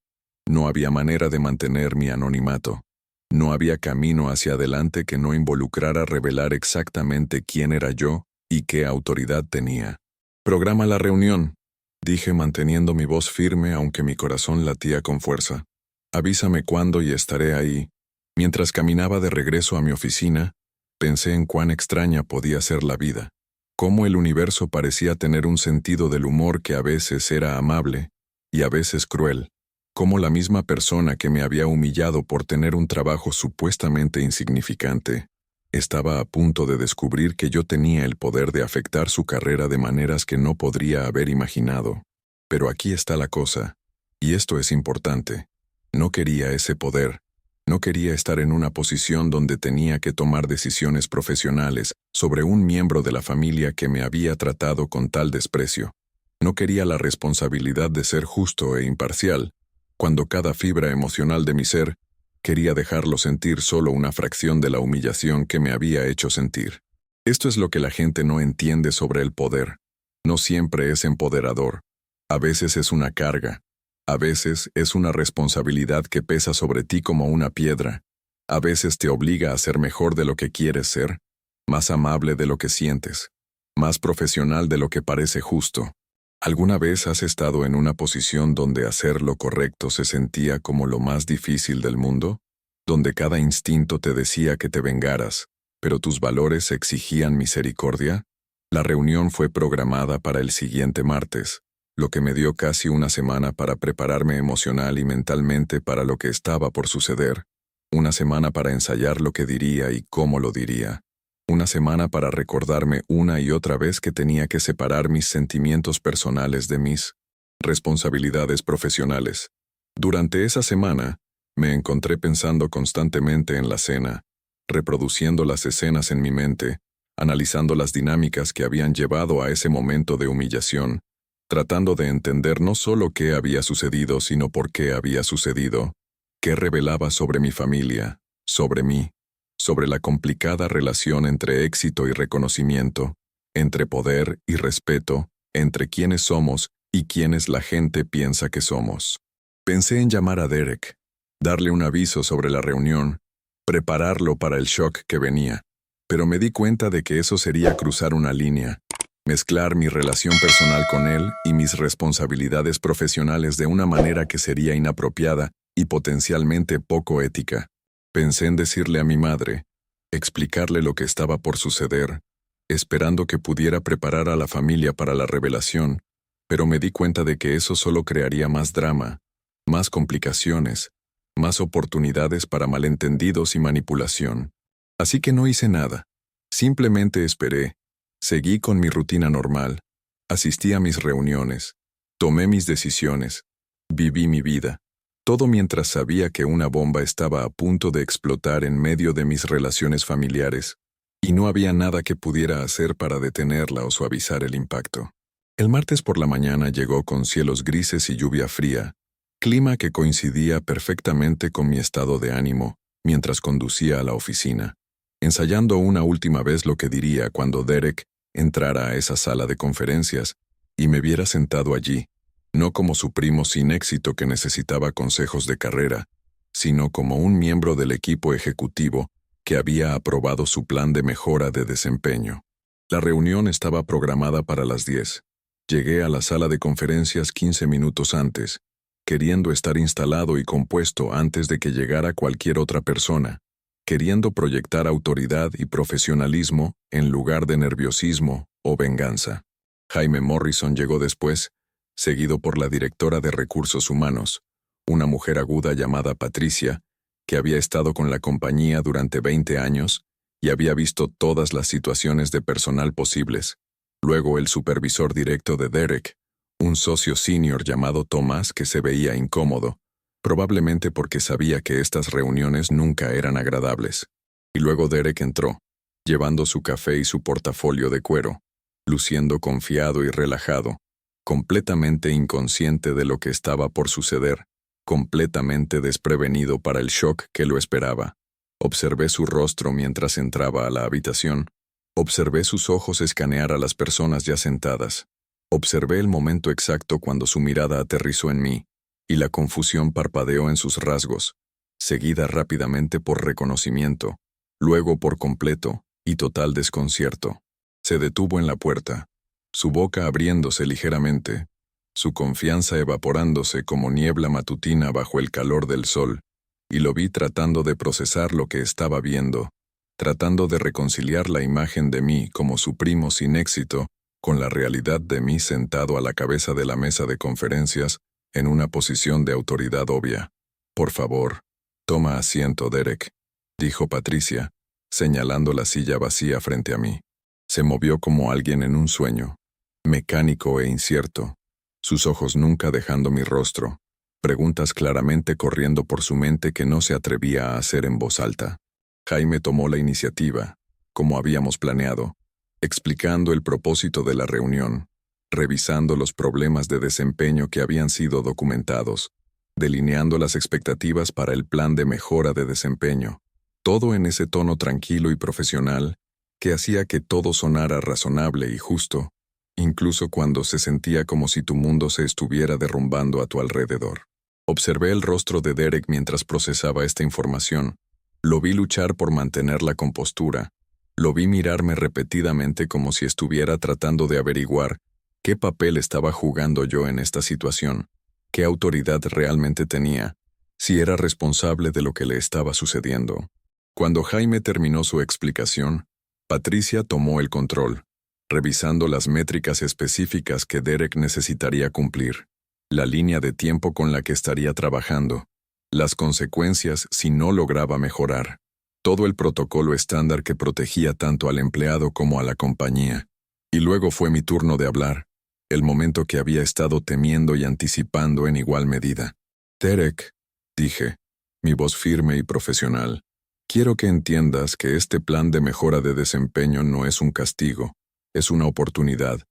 No había manera de mantener mi anonimato. No había camino hacia adelante que no involucrara revelar exactamente quién era yo y qué autoridad tenía. «Programa la reunión», dije manteniendo mi voz firme aunque mi corazón latía con fuerza. «Avísame cuándo y estaré ahí». Mientras caminaba de regreso a mi oficina, pensé en cuán extraña podía ser la vida, cómo el universo parecía tener un sentido del humor que a veces era amable y a veces cruel, cómo la misma persona que me había humillado por tener un trabajo supuestamente insignificante, estaba a punto de descubrir que yo tenía el poder de afectar su carrera de maneras que no podría haber imaginado. Pero aquí está la cosa, y esto es importante. No quería ese poder. No quería estar en una posición donde tenía que tomar decisiones profesionales sobre un miembro de la familia que me había tratado con tal desprecio. No quería la responsabilidad de ser justo e imparcial, cuando cada fibra emocional de mi ser quería dejarlo sentir solo una fracción de la humillación que me había hecho sentir. Esto es lo que la gente no entiende sobre el poder. No siempre es empoderador. A veces es una carga. A veces es una responsabilidad que pesa sobre ti como una piedra. A veces te obliga a ser mejor de lo que quieres ser, más amable de lo que sientes, más profesional de lo que parece justo. ¿Alguna vez has estado en una posición donde hacer lo correcto se sentía como lo más difícil del mundo? Donde cada instinto te decía que te vengaras, pero tus valores exigían misericordia? La reunión fue programada para el siguiente martes, lo que me dio casi una semana para prepararme emocional y mentalmente para lo que estaba por suceder, una semana para ensayar lo que diría y cómo lo diría, una semana para recordarme una y otra vez que tenía que separar mis sentimientos personales de mis responsabilidades profesionales. Durante esa semana, me encontré pensando constantemente en la cena, reproduciendo las escenas en mi mente, analizando las dinámicas que habían llevado a ese momento de humillación, tratando de entender no solo qué había sucedido, sino por qué había sucedido, qué revelaba sobre mi familia, sobre mí, sobre la complicada relación entre éxito y reconocimiento, entre poder y respeto, entre quiénes somos y quiénes la gente piensa que somos. Pensé en llamar a Derek, darle un aviso sobre la reunión, prepararlo para el shock que venía. Pero me di cuenta de que eso sería cruzar una línea, mezclar mi relación personal con él y mis responsabilidades profesionales de una manera que sería inapropiada y potencialmente poco ética. Pensé en decirle a mi madre, explicarle lo que estaba por suceder, esperando que pudiera preparar a la familia para la revelación, pero me di cuenta de que eso solo crearía más drama, más complicaciones, más oportunidades para malentendidos y manipulación. Así que no hice nada. Simplemente esperé. Seguí con mi rutina normal. Asistí a mis reuniones. Tomé mis decisiones. Viví mi vida. Todo mientras sabía que una bomba estaba a punto de explotar en medio de mis relaciones familiares, y no había nada que pudiera hacer para detenerla o suavizar el impacto. El martes por la mañana llegó con cielos grises y lluvia fría, clima que coincidía perfectamente con mi estado de ánimo mientras conducía a la oficina, ensayando una última vez lo que diría cuando Derek entrara a esa sala de conferencias y me viera sentado allí, no como su primo sin éxito que necesitaba consejos de carrera, sino como un miembro del equipo ejecutivo que había aprobado su plan de mejora de desempeño. La reunión estaba programada para las 10. Llegué a la sala de conferencias 15 minutos antes, queriendo estar instalado y compuesto antes de que llegara cualquier otra persona, queriendo proyectar autoridad y profesionalismo en lugar de nerviosismo o venganza. Jaime Morrison llegó después, seguido por la directora de Recursos Humanos, una mujer aguda llamada Patricia, que había estado con la compañía durante 20 años y había visto todas las situaciones de personal posibles. Luego el supervisor directo de Derek, un socio senior llamado Tomás que se veía incómodo, probablemente porque sabía que estas reuniones nunca eran agradables. Y luego Derek entró, llevando su café y su portafolio de cuero, luciendo confiado y relajado, completamente inconsciente de lo que estaba por suceder, completamente desprevenido para el shock que lo esperaba. Observé su rostro mientras entraba a la habitación. Observé sus ojos escanear a las personas ya sentadas. Observé el momento exacto cuando su mirada aterrizó en mí, y la confusión parpadeó en sus rasgos, seguida rápidamente por reconocimiento, luego por completo y total desconcierto. Se detuvo en la puerta, su boca abriéndose ligeramente, su confianza evaporándose como niebla matutina bajo el calor del sol, y lo vi tratando de procesar lo que estaba viendo, tratando de reconciliar la imagen de mí como su primo sin éxito con la realidad de mí sentado a la cabeza de la mesa de conferencias en una posición de autoridad obvia. «Por favor, toma asiento, Derek», dijo Patricia, señalando la silla vacía frente a mí. Se movió como alguien en un sueño, mecánico e incierto, sus ojos nunca dejando mi rostro, preguntas claramente corriendo por su mente que no se atrevía a hacer en voz alta. Jaime tomó la iniciativa, como habíamos planeado, explicando el propósito de la reunión, revisando los problemas de desempeño que habían sido documentados, delineando las expectativas para el plan de mejora de desempeño, todo en ese tono tranquilo y profesional que hacía que todo sonara razonable y justo, incluso cuando se sentía como si tu mundo se estuviera derrumbando a tu alrededor. Observé el rostro de Derek mientras procesaba esta información. Lo vi luchar por mantener la compostura. Lo vi mirarme repetidamente como si estuviera tratando de averiguar qué papel estaba jugando yo en esta situación, qué autoridad realmente tenía, si era responsable de lo que le estaba sucediendo. Cuando Jaime terminó su explicación, Patricia tomó el control, revisando las métricas específicas que Derek necesitaría cumplir, la línea de tiempo con la que estaría trabajando, las consecuencias si no lograba mejorar, todo el protocolo estándar que protegía tanto al empleado como a la compañía. Y luego fue mi turno de hablar, el momento que había estado temiendo y anticipando en igual medida. «Derek», dije, mi voz firme y profesional, «quiero que entiendas que este plan de mejora de desempeño no es un castigo, es una oportunidad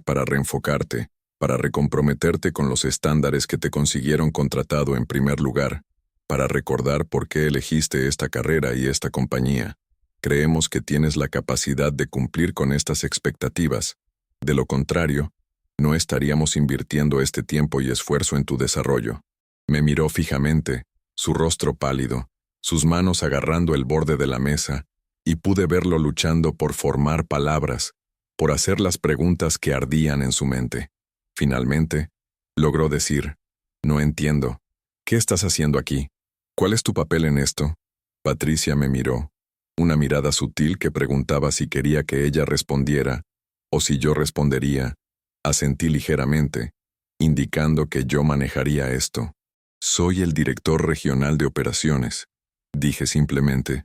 para reenfocarte, para recomprometerte con los estándares que te consiguieron contratado en primer lugar, para recordar por qué elegiste esta carrera y esta compañía. Creemos que tienes la capacidad de cumplir con estas expectativas. De lo contrario, no estaríamos invirtiendo este tiempo y esfuerzo en tu desarrollo». Me miró fijamente, su rostro pálido, sus manos agarrando el borde de la mesa, y pude verlo luchando por formar palabras, por hacer las preguntas que ardían en su mente. Finalmente, logró decir: «No entiendo. ¿Qué estás haciendo aquí? ¿Cuál es tu papel en esto?» Patricia me miró, una mirada sutil que preguntaba si quería que ella respondiera, o si yo respondería. Asentí ligeramente, indicando que yo manejaría esto. «Soy el director regional de operaciones», dije simplemente,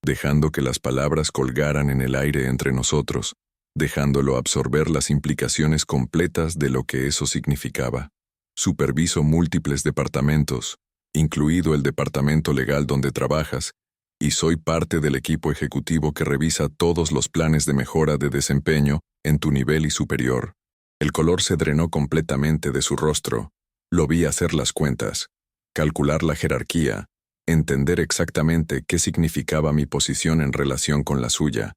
dejando que las palabras colgaran en el aire entre nosotros, dejándolo absorber las implicaciones completas de lo que eso significaba. Superviso múltiples departamentos, incluido el departamento legal donde trabajas, y soy parte del equipo ejecutivo que revisa todos los planes de mejora de desempeño en tu nivel y superior. El color se drenó completamente de su rostro. Lo vi hacer las cuentas, calcular la jerarquía, entender exactamente qué significaba mi posición en relación con la suya,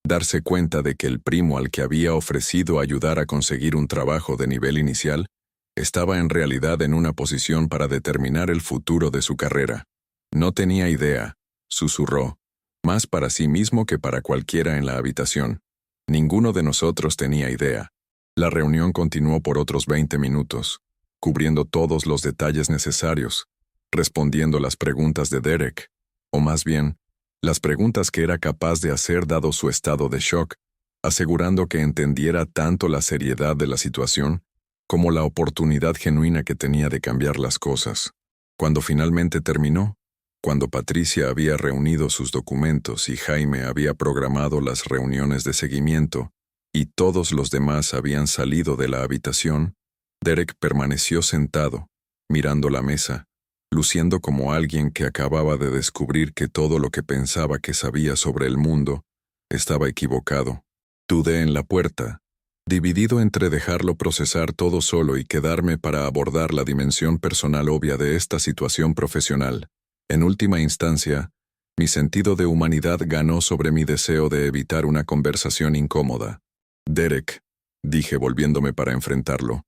darse cuenta de que el primo al que había ofrecido ayudar a conseguir un trabajo de nivel inicial estaba en realidad en una posición para determinar el futuro de su carrera. «No tenía idea», susurró, más para sí mismo que para cualquiera en la habitación. Ninguno de nosotros tenía idea. La reunión continuó por otros 20 minutos, cubriendo todos los detalles necesarios, respondiendo las preguntas de Derek, o más bien, las preguntas que era capaz de hacer dado su estado de shock, asegurando que entendiera tanto la seriedad de la situación como la oportunidad genuina que tenía de cambiar las cosas. Cuando finalmente terminó, cuando Patricia había reunido sus documentos y Jaime había programado las reuniones de seguimiento y todos los demás habían salido de la habitación, Derek permaneció sentado, mirando la mesa, luciendo como alguien que acababa de descubrir que todo lo que pensaba que sabía sobre el mundo estaba equivocado. Dudé en la puerta, dividido entre dejarlo procesar todo solo y quedarme para abordar la dimensión personal obvia de esta situación profesional. En última instancia, mi sentido de humanidad ganó sobre mi deseo de evitar una conversación incómoda. «Derek», dije volviéndome para enfrentarlo,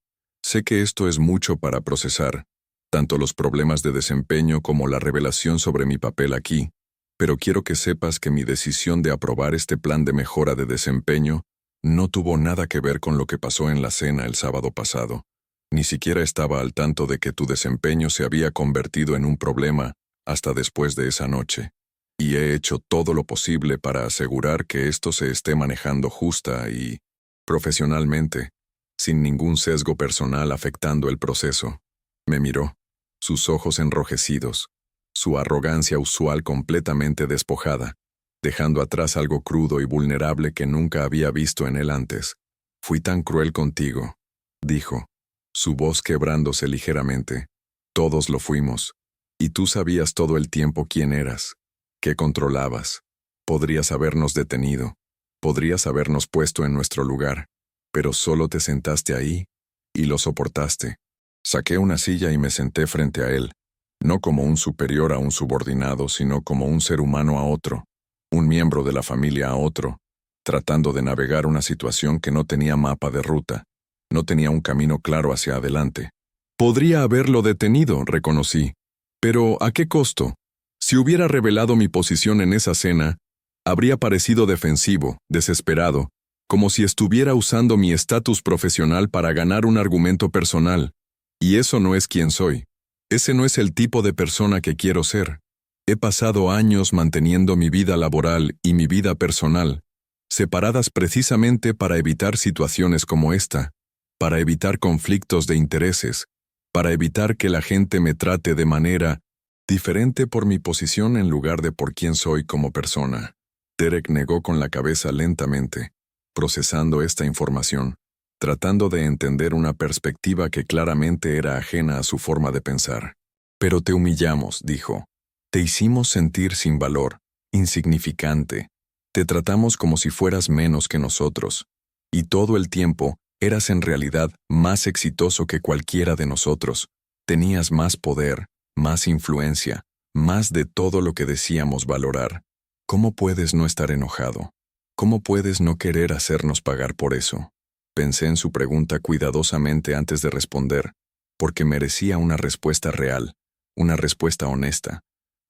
«sé que esto es mucho para procesar, tanto los problemas de desempeño como la revelación sobre mi papel aquí, pero quiero que sepas que mi decisión de aprobar este plan de mejora de desempeño no tuvo nada que ver con lo que pasó en la cena el sábado pasado. Ni siquiera estaba al tanto de que tu desempeño se había convertido en un problema hasta después de esa noche, y he hecho todo lo posible para asegurar que esto se esté manejando justa y profesionalmente, sin ningún sesgo personal afectando el proceso». Me miró, sus ojos enrojecidos, su arrogancia usual completamente despojada, dejando atrás algo crudo y vulnerable que nunca había visto en él antes. «Fui tan cruel contigo», dijo, su voz quebrándose ligeramente. «Todos lo fuimos. Y tú sabías todo el tiempo quién eras, qué controlabas. Podrías habernos detenido, podrías habernos puesto en nuestro lugar, pero solo te sentaste ahí y lo soportaste». Saqué una silla y me senté frente a él, no como un superior a un subordinado, sino como un ser humano a otro, un miembro de la familia a otro, tratando de navegar una situación que no tenía mapa de ruta, no tenía un camino claro hacia adelante. «Podría haberlo detenido», reconocí. «Pero ¿a qué costo? Si hubiera revelado mi posición en esa cena, habría parecido defensivo, desesperado, como si estuviera usando mi estatus profesional para ganar un argumento personal. Y eso no es quien soy. Ese no es el tipo de persona que quiero ser. He pasado años manteniendo mi vida laboral y mi vida personal, separadas precisamente para evitar situaciones como esta, para evitar conflictos de intereses, para evitar que la gente me trate de manera diferente por mi posición en lugar de por quién soy como persona». Derek negó con la cabeza lentamente, procesando esta información, tratando de entender una perspectiva que claramente era ajena a su forma de pensar. «Pero te humillamos», dijo. «Te hicimos sentir sin valor, insignificante. Te tratamos como si fueras menos que nosotros. Y todo el tiempo eras en realidad más exitoso que cualquiera de nosotros. Tenías más poder, más influencia, más de todo lo que decíamos valorar. ¿Cómo puedes no estar enojado? ¿Cómo puedes no querer hacernos pagar por eso?» Pensé en su pregunta cuidadosamente antes de responder, porque merecía una respuesta real, una respuesta honesta,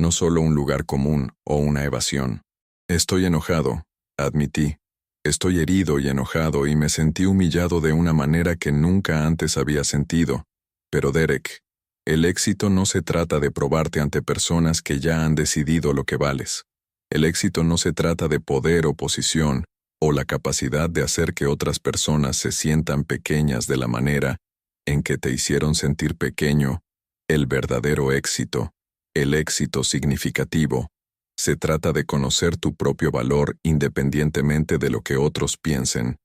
no solo un lugar común o una evasión. Estoy enojado, admití. Estoy herido y enojado y me sentí humillado de una manera que nunca antes había sentido. Pero Derek, el éxito no se trata de probarte ante personas que ya han decidido lo que vales. El éxito no se trata de poder o posición, o la capacidad de hacer que otras personas se sientan pequeñas de la manera en que te hicieron sentir pequeño. El verdadero éxito, el éxito significativo, se trata de conocer tu propio valor independientemente de lo que otros piensen.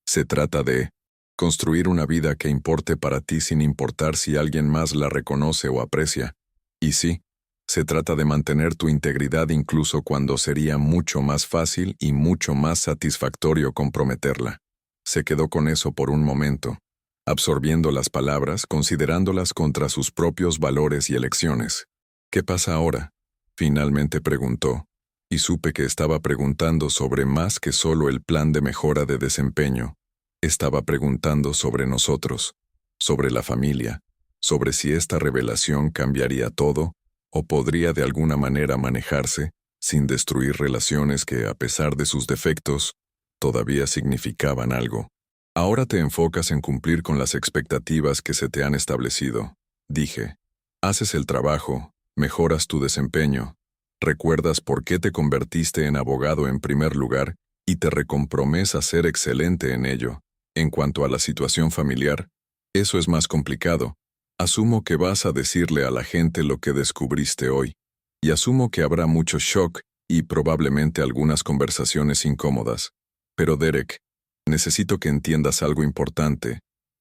Se trata de construir una vida que importe para ti sin importar si alguien más la reconoce o aprecia. Y sí, se trata de mantener tu integridad incluso cuando sería mucho más fácil y mucho más satisfactorio comprometerla. Se quedó con eso por un momento, absorbiendo las palabras, considerándolas contra sus propios valores y elecciones. ¿Qué pasa ahora?, finalmente preguntó, y supe que estaba preguntando sobre más que solo el plan de mejora de desempeño. Estaba preguntando sobre nosotros, sobre la familia, sobre si esta revelación cambiaría todo, o podría de alguna manera manejarse, sin destruir relaciones que, a pesar de sus defectos, todavía significaban algo. Ahora te enfocas en cumplir con las expectativas que se te han establecido, dije. Haces el trabajo, mejoras tu desempeño, recuerdas por qué te convertiste en abogado en primer lugar y te recomprometes a ser excelente en ello. En cuanto a la situación familiar, eso es más complicado. Asumo que vas a decirle a la gente lo que descubriste hoy, y asumo que habrá mucho shock y probablemente algunas conversaciones incómodas. Pero Derek, necesito que entiendas algo importante.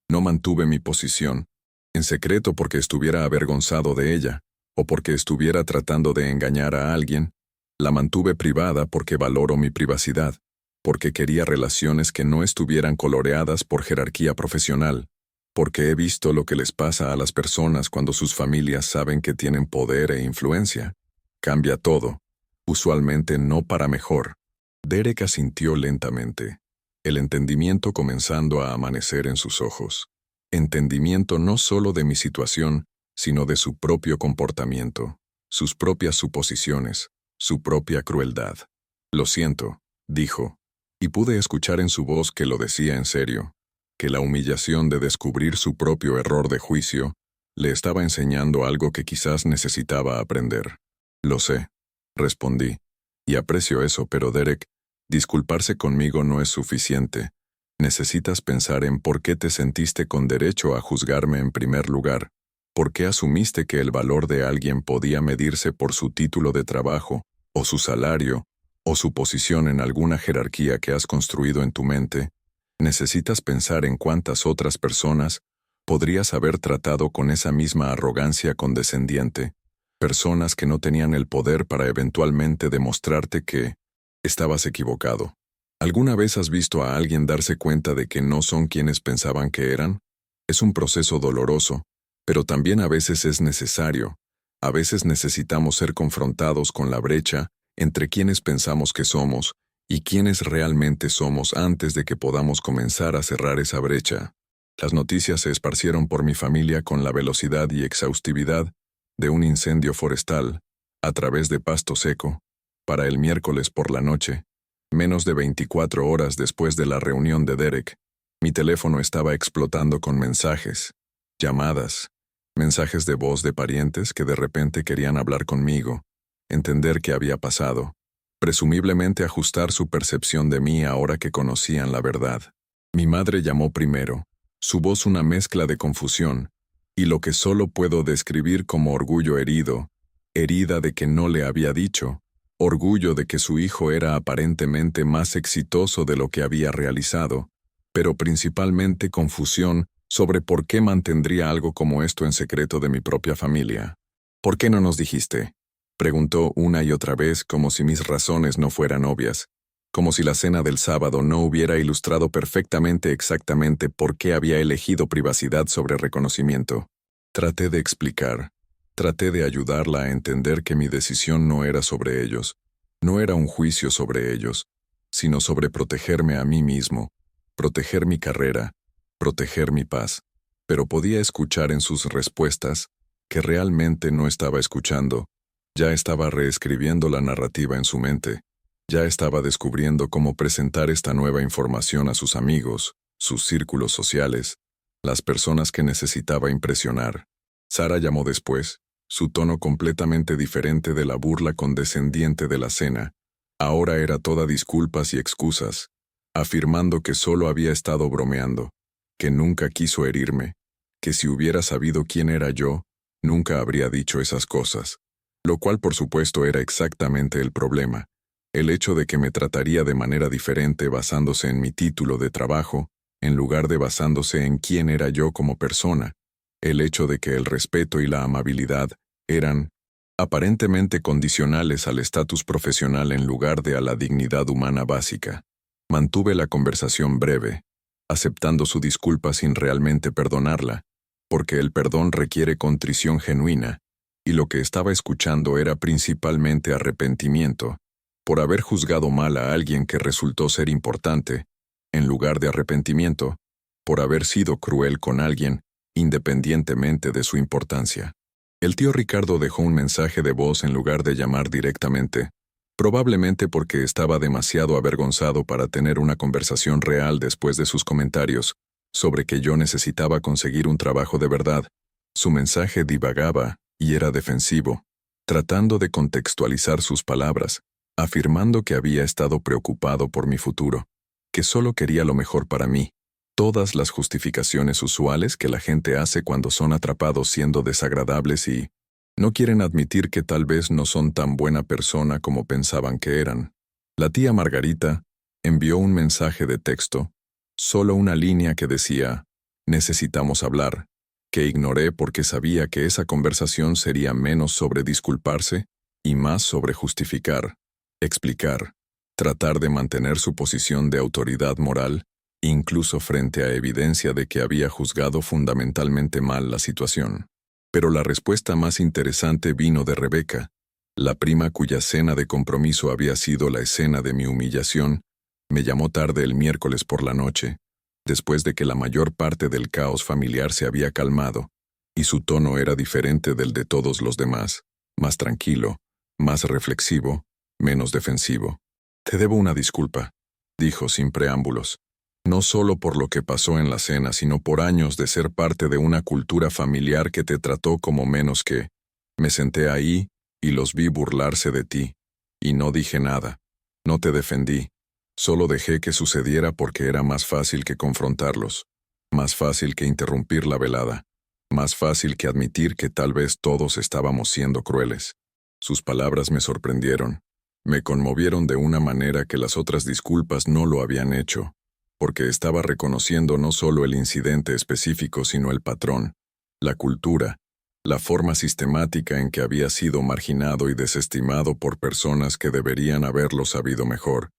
No mantuve mi posición en secreto porque estuviera avergonzado de ella, o porque estuviera tratando de engañar a alguien. La mantuve privada porque valoro mi privacidad, porque quería relaciones que no estuvieran coloreadas por jerarquía profesional, porque he visto lo que les pasa a las personas cuando sus familias saben que tienen poder e influencia. Cambia todo, usualmente no para mejor. Derek asintió lentamente, el entendimiento comenzando a amanecer en sus ojos. Entendimiento no solo de mi situación, sino de su propio comportamiento, sus propias suposiciones, su propia crueldad. Lo siento, dijo, y pude escuchar en su voz que lo decía en serio, que la humillación de descubrir su propio error de juicio le estaba enseñando algo que quizás necesitaba aprender. Lo sé, respondí, y aprecio eso, pero Derek, disculparse conmigo no es suficiente. Necesitas pensar en por qué te sentiste con derecho a juzgarme en primer lugar. ¿Por qué asumiste que el valor de alguien podía medirse por su título de trabajo, o su salario, o su posición en alguna jerarquía que has construido en tu mente? Necesitas pensar en cuántas otras personas podrías haber tratado con esa misma arrogancia condescendiente, personas que no tenían el poder para eventualmente demostrarte que estabas equivocado. ¿Alguna vez has visto a alguien darse cuenta de que no son quienes pensaban que eran? Es un proceso doloroso, pero también a veces es necesario. A veces necesitamos ser confrontados con la brecha entre quienes pensamos que somos y quienes realmente somos antes de que podamos comenzar a cerrar esa brecha. Las noticias se esparcieron por mi familia con la velocidad y exhaustividad de un incendio forestal, a través de pasto seco, para el miércoles por la noche, menos de 24 horas después de la reunión de Derek. Mi teléfono estaba explotando con mensajes, llamadas, mensajes de voz de parientes que de repente querían hablar conmigo, entender qué había pasado, presumiblemente ajustar su percepción de mí ahora que conocían la verdad. Mi madre llamó primero, su voz una mezcla de confusión, y lo que solo puedo describir como orgullo herido, herida de que no le había dicho, orgullo de que su hijo era aparentemente más exitoso de lo que había realizado, pero principalmente confusión sobre por qué mantendría algo como esto en secreto de mi propia familia. ¿Por qué no nos dijiste?, preguntó una y otra vez como si mis razones no fueran obvias, como si la cena del sábado no hubiera ilustrado perfectamente exactamente por qué había elegido privacidad sobre reconocimiento. Traté de explicar, traté de ayudarla a entender que mi decisión no era sobre ellos, no era un juicio sobre ellos, sino sobre protegerme a mí mismo, proteger mi carrera, proteger mi paz. Pero podía escuchar en sus respuestas que realmente no estaba escuchando, ya estaba reescribiendo la narrativa en su mente. Ya estaba descubriendo cómo presentar esta nueva información a sus amigos, sus círculos sociales, las personas que necesitaba impresionar. Sara llamó después, su tono completamente diferente de la burla condescendiente de la cena. Ahora era toda disculpas y excusas, afirmando que solo había estado bromeando, que nunca quiso herirme, que si hubiera sabido quién era yo, nunca habría dicho esas cosas. Lo cual por supuesto era exactamente el problema. El hecho de que me trataría de manera diferente basándose en mi título de trabajo, en lugar de basándose en quién era yo como persona. El hecho de que el respeto y la amabilidad eran aparentemente condicionales al estatus profesional en lugar de a la dignidad humana básica. Mantuve la conversación breve, aceptando su disculpa sin realmente perdonarla, porque el perdón requiere contrición genuina, y lo que estaba escuchando era principalmente arrepentimiento, por haber juzgado mal a alguien que resultó ser importante, en lugar de arrepentimiento, por haber sido cruel con alguien, independientemente de su importancia. El tío Ricardo dejó un mensaje de voz en lugar de llamar directamente, probablemente porque estaba demasiado avergonzado para tener una conversación real después de sus comentarios sobre que yo necesitaba conseguir un trabajo de verdad. Su mensaje divagaba y era defensivo, tratando de contextualizar sus palabras, afirmando que había estado preocupado por mi futuro, que solo quería lo mejor para mí. Todas las justificaciones usuales que la gente hace cuando son atrapados siendo desagradables y no quieren admitir que tal vez no son tan buena persona como pensaban que eran. La tía Margarita envió un mensaje de texto, solo una línea que decía, necesitamos hablar, que ignoré porque sabía que esa conversación sería menos sobre disculparse y más sobre justificar, explicar, tratar de mantener su posición de autoridad moral, incluso frente a evidencia de que había juzgado fundamentalmente mal la situación. Pero la respuesta más interesante vino de Rebeca, la prima cuya cena de compromiso había sido la escena de mi humillación. Me llamó tarde el miércoles por la noche, después de que la mayor parte del caos familiar se había calmado, y su tono era diferente del de todos los demás, más tranquilo, más reflexivo, menos defensivo. Te debo una disculpa, dijo sin preámbulos. No solo por lo que pasó en la cena, sino por años de ser parte de una cultura familiar que te trató como menos que. Me senté ahí y los vi burlarse de ti, y no dije nada. No te defendí. Solo dejé que sucediera porque era más fácil que confrontarlos, más fácil que interrumpir la velada, más fácil que admitir que tal vez todos estábamos siendo crueles. Sus palabras me sorprendieron, me conmovieron de una manera que las otras disculpas no lo habían hecho, porque estaba reconociendo no solo el incidente específico sino el patrón, la cultura, la forma sistemática en que había sido marginado y desestimado por personas que deberían haberlo sabido mejor.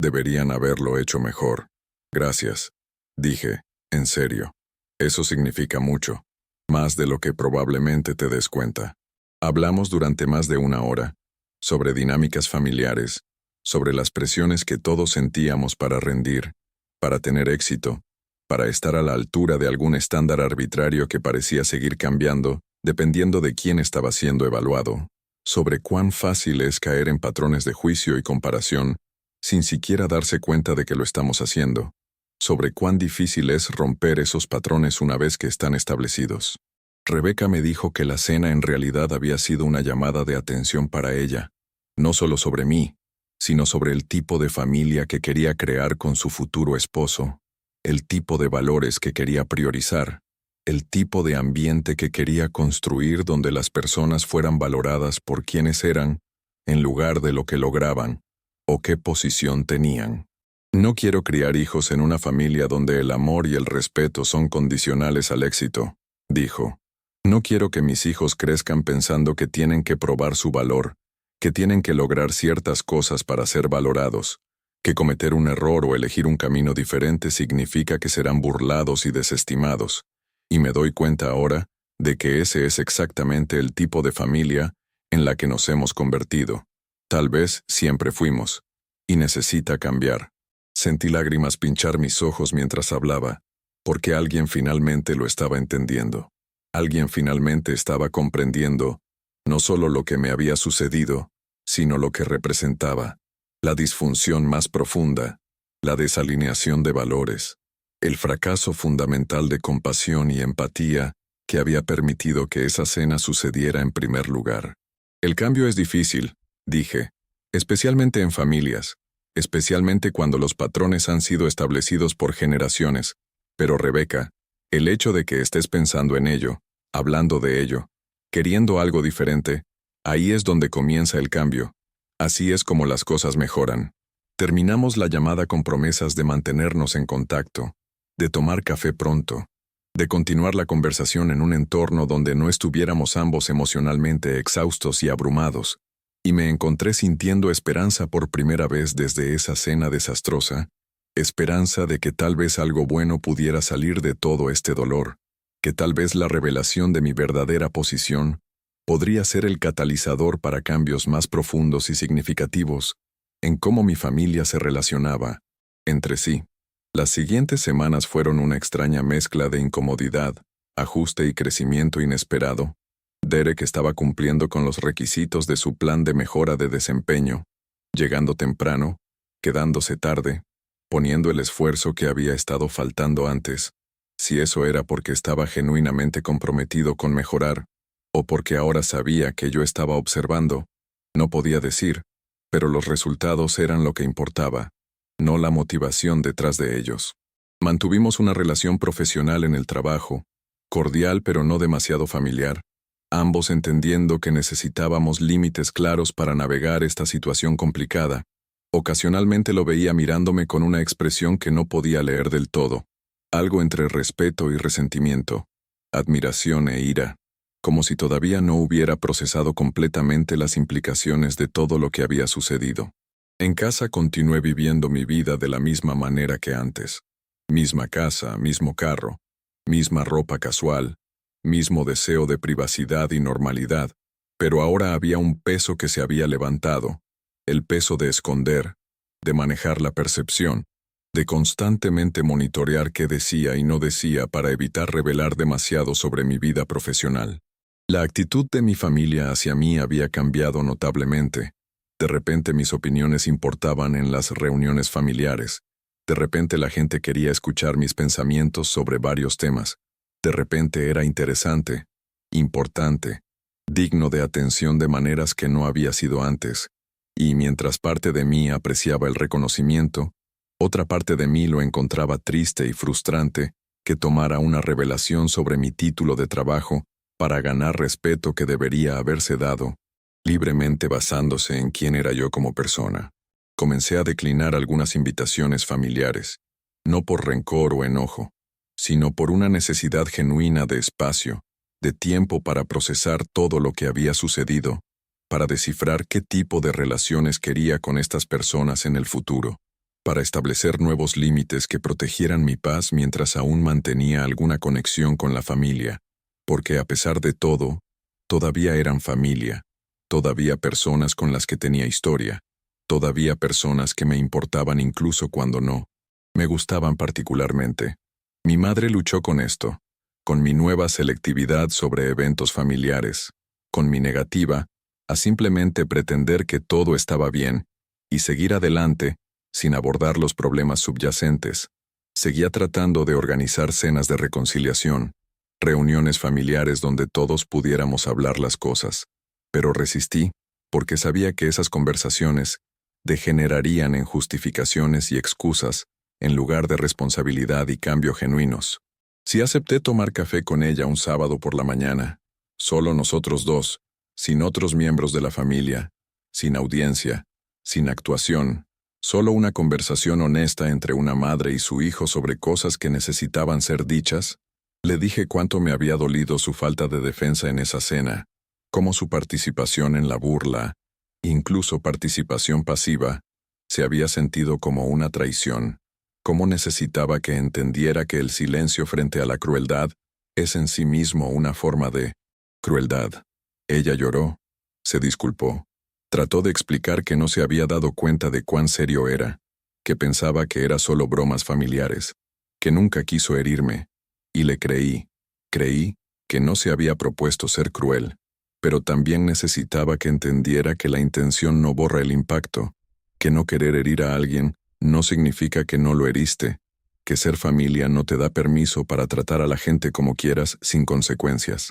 Deberían haberlo hecho mejor. Gracias, dije, en serio. Eso significa mucho, más de lo que probablemente te des cuenta. Hablamos durante más de una hora, sobre dinámicas familiares, sobre las presiones que todos sentíamos para rendir, para tener éxito, para estar a la altura de algún estándar arbitrario que parecía seguir cambiando, dependiendo de quién estaba siendo evaluado, sobre cuán fácil es caer en patrones de juicio y comparación, sin siquiera darse cuenta de que lo estamos haciendo, sobre cuán difícil es romper esos patrones una vez que están establecidos. Rebeca me dijo que la cena en realidad había sido una llamada de atención para ella, no solo sobre mí, sino sobre el tipo de familia que quería crear con su futuro esposo, el tipo de valores que quería priorizar, el tipo de ambiente que quería construir donde las personas fueran valoradas por quienes eran, en lugar de lo que lograban o qué posición tenían. No quiero criar hijos en una familia donde el amor y el respeto son condicionales al éxito, dijo. No quiero que mis hijos crezcan pensando que tienen que probar su valor, que tienen que lograr ciertas cosas para ser valorados, que cometer un error o elegir un camino diferente significa que serán burlados y desestimados. Y me doy cuenta ahora de que ese es exactamente el tipo de familia en la que nos hemos convertido. Tal vez siempre fuimos, y necesita cambiar. Sentí lágrimas pinchar mis ojos mientras hablaba, porque alguien finalmente lo estaba entendiendo. Alguien finalmente estaba comprendiendo, no solo lo que me había sucedido, sino lo que representaba. la disfunción más profunda, la desalineación de valores, el fracaso fundamental de compasión y empatía que había permitido que esa cena sucediera en primer lugar. El cambio es difícil, dije, especialmente en familias, especialmente cuando los patrones han sido establecidos por generaciones, pero Rebeca, el hecho de que estés pensando en ello, hablando de ello, queriendo algo diferente, ahí es donde comienza el cambio. Así es como las cosas mejoran. Terminamos la llamada con promesas de mantenernos en contacto, de tomar café pronto, de continuar la conversación en un entorno donde no estuviéramos ambos emocionalmente exhaustos y abrumados, y me encontré sintiendo esperanza por primera vez desde esa cena desastrosa, esperanza de que tal vez algo bueno pudiera salir de todo este dolor, que tal vez la revelación de mi verdadera posición podría ser el catalizador para cambios más profundos y significativos en cómo mi familia se relacionaba entre sí. Las siguientes semanas fueron una extraña mezcla de incomodidad, ajuste y crecimiento inesperado. Derek estaba cumpliendo con los requisitos de su plan de mejora de desempeño, llegando temprano, quedándose tarde, poniendo el esfuerzo que había estado faltando antes, si eso era porque estaba genuinamente comprometido con mejorar, o porque ahora sabía que yo estaba observando, no podía decir, pero los resultados eran lo que importaba, no la motivación detrás de ellos. Mantuvimos una relación profesional en el trabajo, cordial pero no demasiado familiar, ambos entendiendo que necesitábamos límites claros para navegar esta situación complicada. Ocasionalmente lo veía mirándome con una expresión que no podía leer del todo, algo entre respeto y resentimiento, admiración e ira, como si todavía no hubiera procesado completamente las implicaciones de todo lo que había sucedido. En casa continué viviendo mi vida de la misma manera que antes. Misma casa, mismo carro, misma ropa casual, mismo deseo de privacidad y normalidad, pero ahora había un peso que se había levantado, el peso de esconder, de manejar la percepción, de constantemente monitorear qué decía y no decía para evitar revelar demasiado sobre mi vida profesional. La actitud de mi familia hacia mí había cambiado notablemente. De repente mis opiniones importaban en las reuniones familiares. De repente la gente quería escuchar mis pensamientos sobre varios temas. De repente era interesante, importante, digno de atención de maneras que no había sido antes. Y mientras parte de mí apreciaba el reconocimiento, otra parte de mí lo encontraba triste y frustrante que tomara una revelación sobre mi título de trabajo para ganar respeto que debería haberse dado, libremente basándose en quién era yo como persona. Comencé a declinar algunas invitaciones familiares, no por rencor o enojo, sino por una necesidad genuina de espacio, de tiempo para procesar todo lo que había sucedido, para descifrar qué tipo de relaciones quería con estas personas en el futuro, para establecer nuevos límites que protegieran mi paz mientras aún mantenía alguna conexión con la familia, porque a pesar de todo, todavía eran familia, todavía personas con las que tenía historia, todavía personas que me importaban incluso cuando no me gustaban particularmente. Mi madre luchó con esto, con mi nueva selectividad sobre eventos familiares, con mi negativa a simplemente pretender que todo estaba bien y seguir adelante sin abordar los problemas subyacentes. Seguía tratando de organizar cenas de reconciliación, reuniones familiares donde todos pudiéramos hablar las cosas, pero resistí porque sabía que esas conversaciones degenerarían en justificaciones y excusas en lugar de responsabilidad y cambio genuinos. Si acepté tomar café con ella un sábado por la mañana, solo nosotros dos, sin otros miembros de la familia, sin audiencia, sin actuación, solo una conversación honesta entre una madre y su hijo sobre cosas que necesitaban ser dichas, le dije cuánto me había dolido su falta de defensa en esa cena, cómo su participación en la burla, incluso participación pasiva, se había sentido como una traición, cómo necesitaba que entendiera que el silencio frente a la crueldad es en sí mismo una forma de crueldad. Ella lloró, se disculpó, trató de explicar que no se había dado cuenta de cuán serio era, que pensaba que era solo bromas familiares, que nunca quiso herirme, y le creí que no se había propuesto ser cruel, pero también necesitaba que entendiera que la intención no borra el impacto, que no querer herir a alguien no significa que no lo heriste, que ser familia no te da permiso para tratar a la gente como quieras sin consecuencias.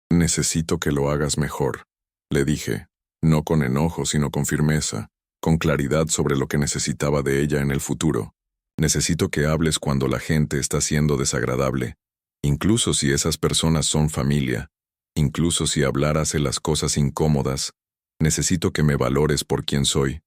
Necesito que lo hagas mejor, le dije, no con enojo sino con firmeza, con claridad sobre lo que necesitaba de ella en el futuro. Necesito que hables cuando la gente está siendo desagradable, incluso si esas personas son familia, incluso si hablar hace las cosas incómodas. Necesito que me valores por quién soy,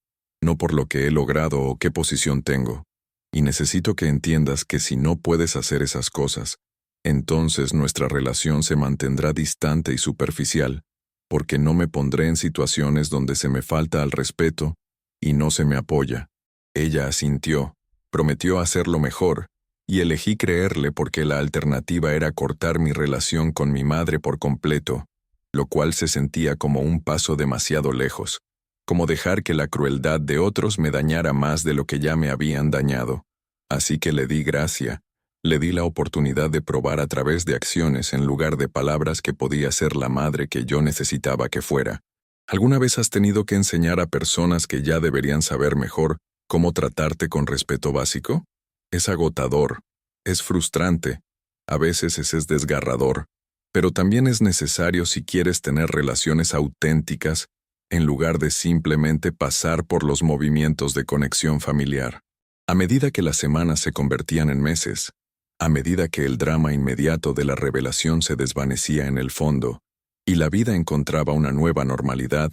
no por lo que he logrado o qué posición tengo. Y necesito que entiendas que si no puedes hacer esas cosas, entonces nuestra relación se mantendrá distante y superficial, porque no me pondré en situaciones donde se me falta al respeto y no se me apoya. Ella asintió, prometió hacerlo mejor, y elegí creerle porque la alternativa era cortar mi relación con mi madre por completo, lo cual se sentía como un paso demasiado lejos, como dejar que la crueldad de otros me dañara más de lo que ya me habían dañado. Así que le di gracia, le di la oportunidad de probar a través de acciones en lugar de palabras que podía ser la madre que yo necesitaba que fuera. ¿Alguna vez has tenido que enseñar a personas que ya deberían saber mejor cómo tratarte con respeto básico? Es agotador, es frustrante, a veces es desgarrador, pero también es necesario si quieres tener relaciones auténticas en lugar de simplemente pasar por los movimientos de conexión familiar. A medida que las semanas se convertían en meses, a medida que el drama inmediato de la revelación se desvanecía en el fondo y la vida encontraba una nueva normalidad,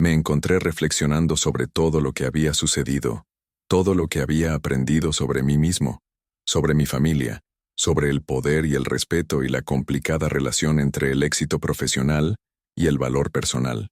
me encontré reflexionando sobre todo lo que había sucedido, todo lo que había aprendido sobre mí mismo, sobre mi familia, sobre el poder y el respeto y la complicada relación entre el éxito profesional y el valor personal.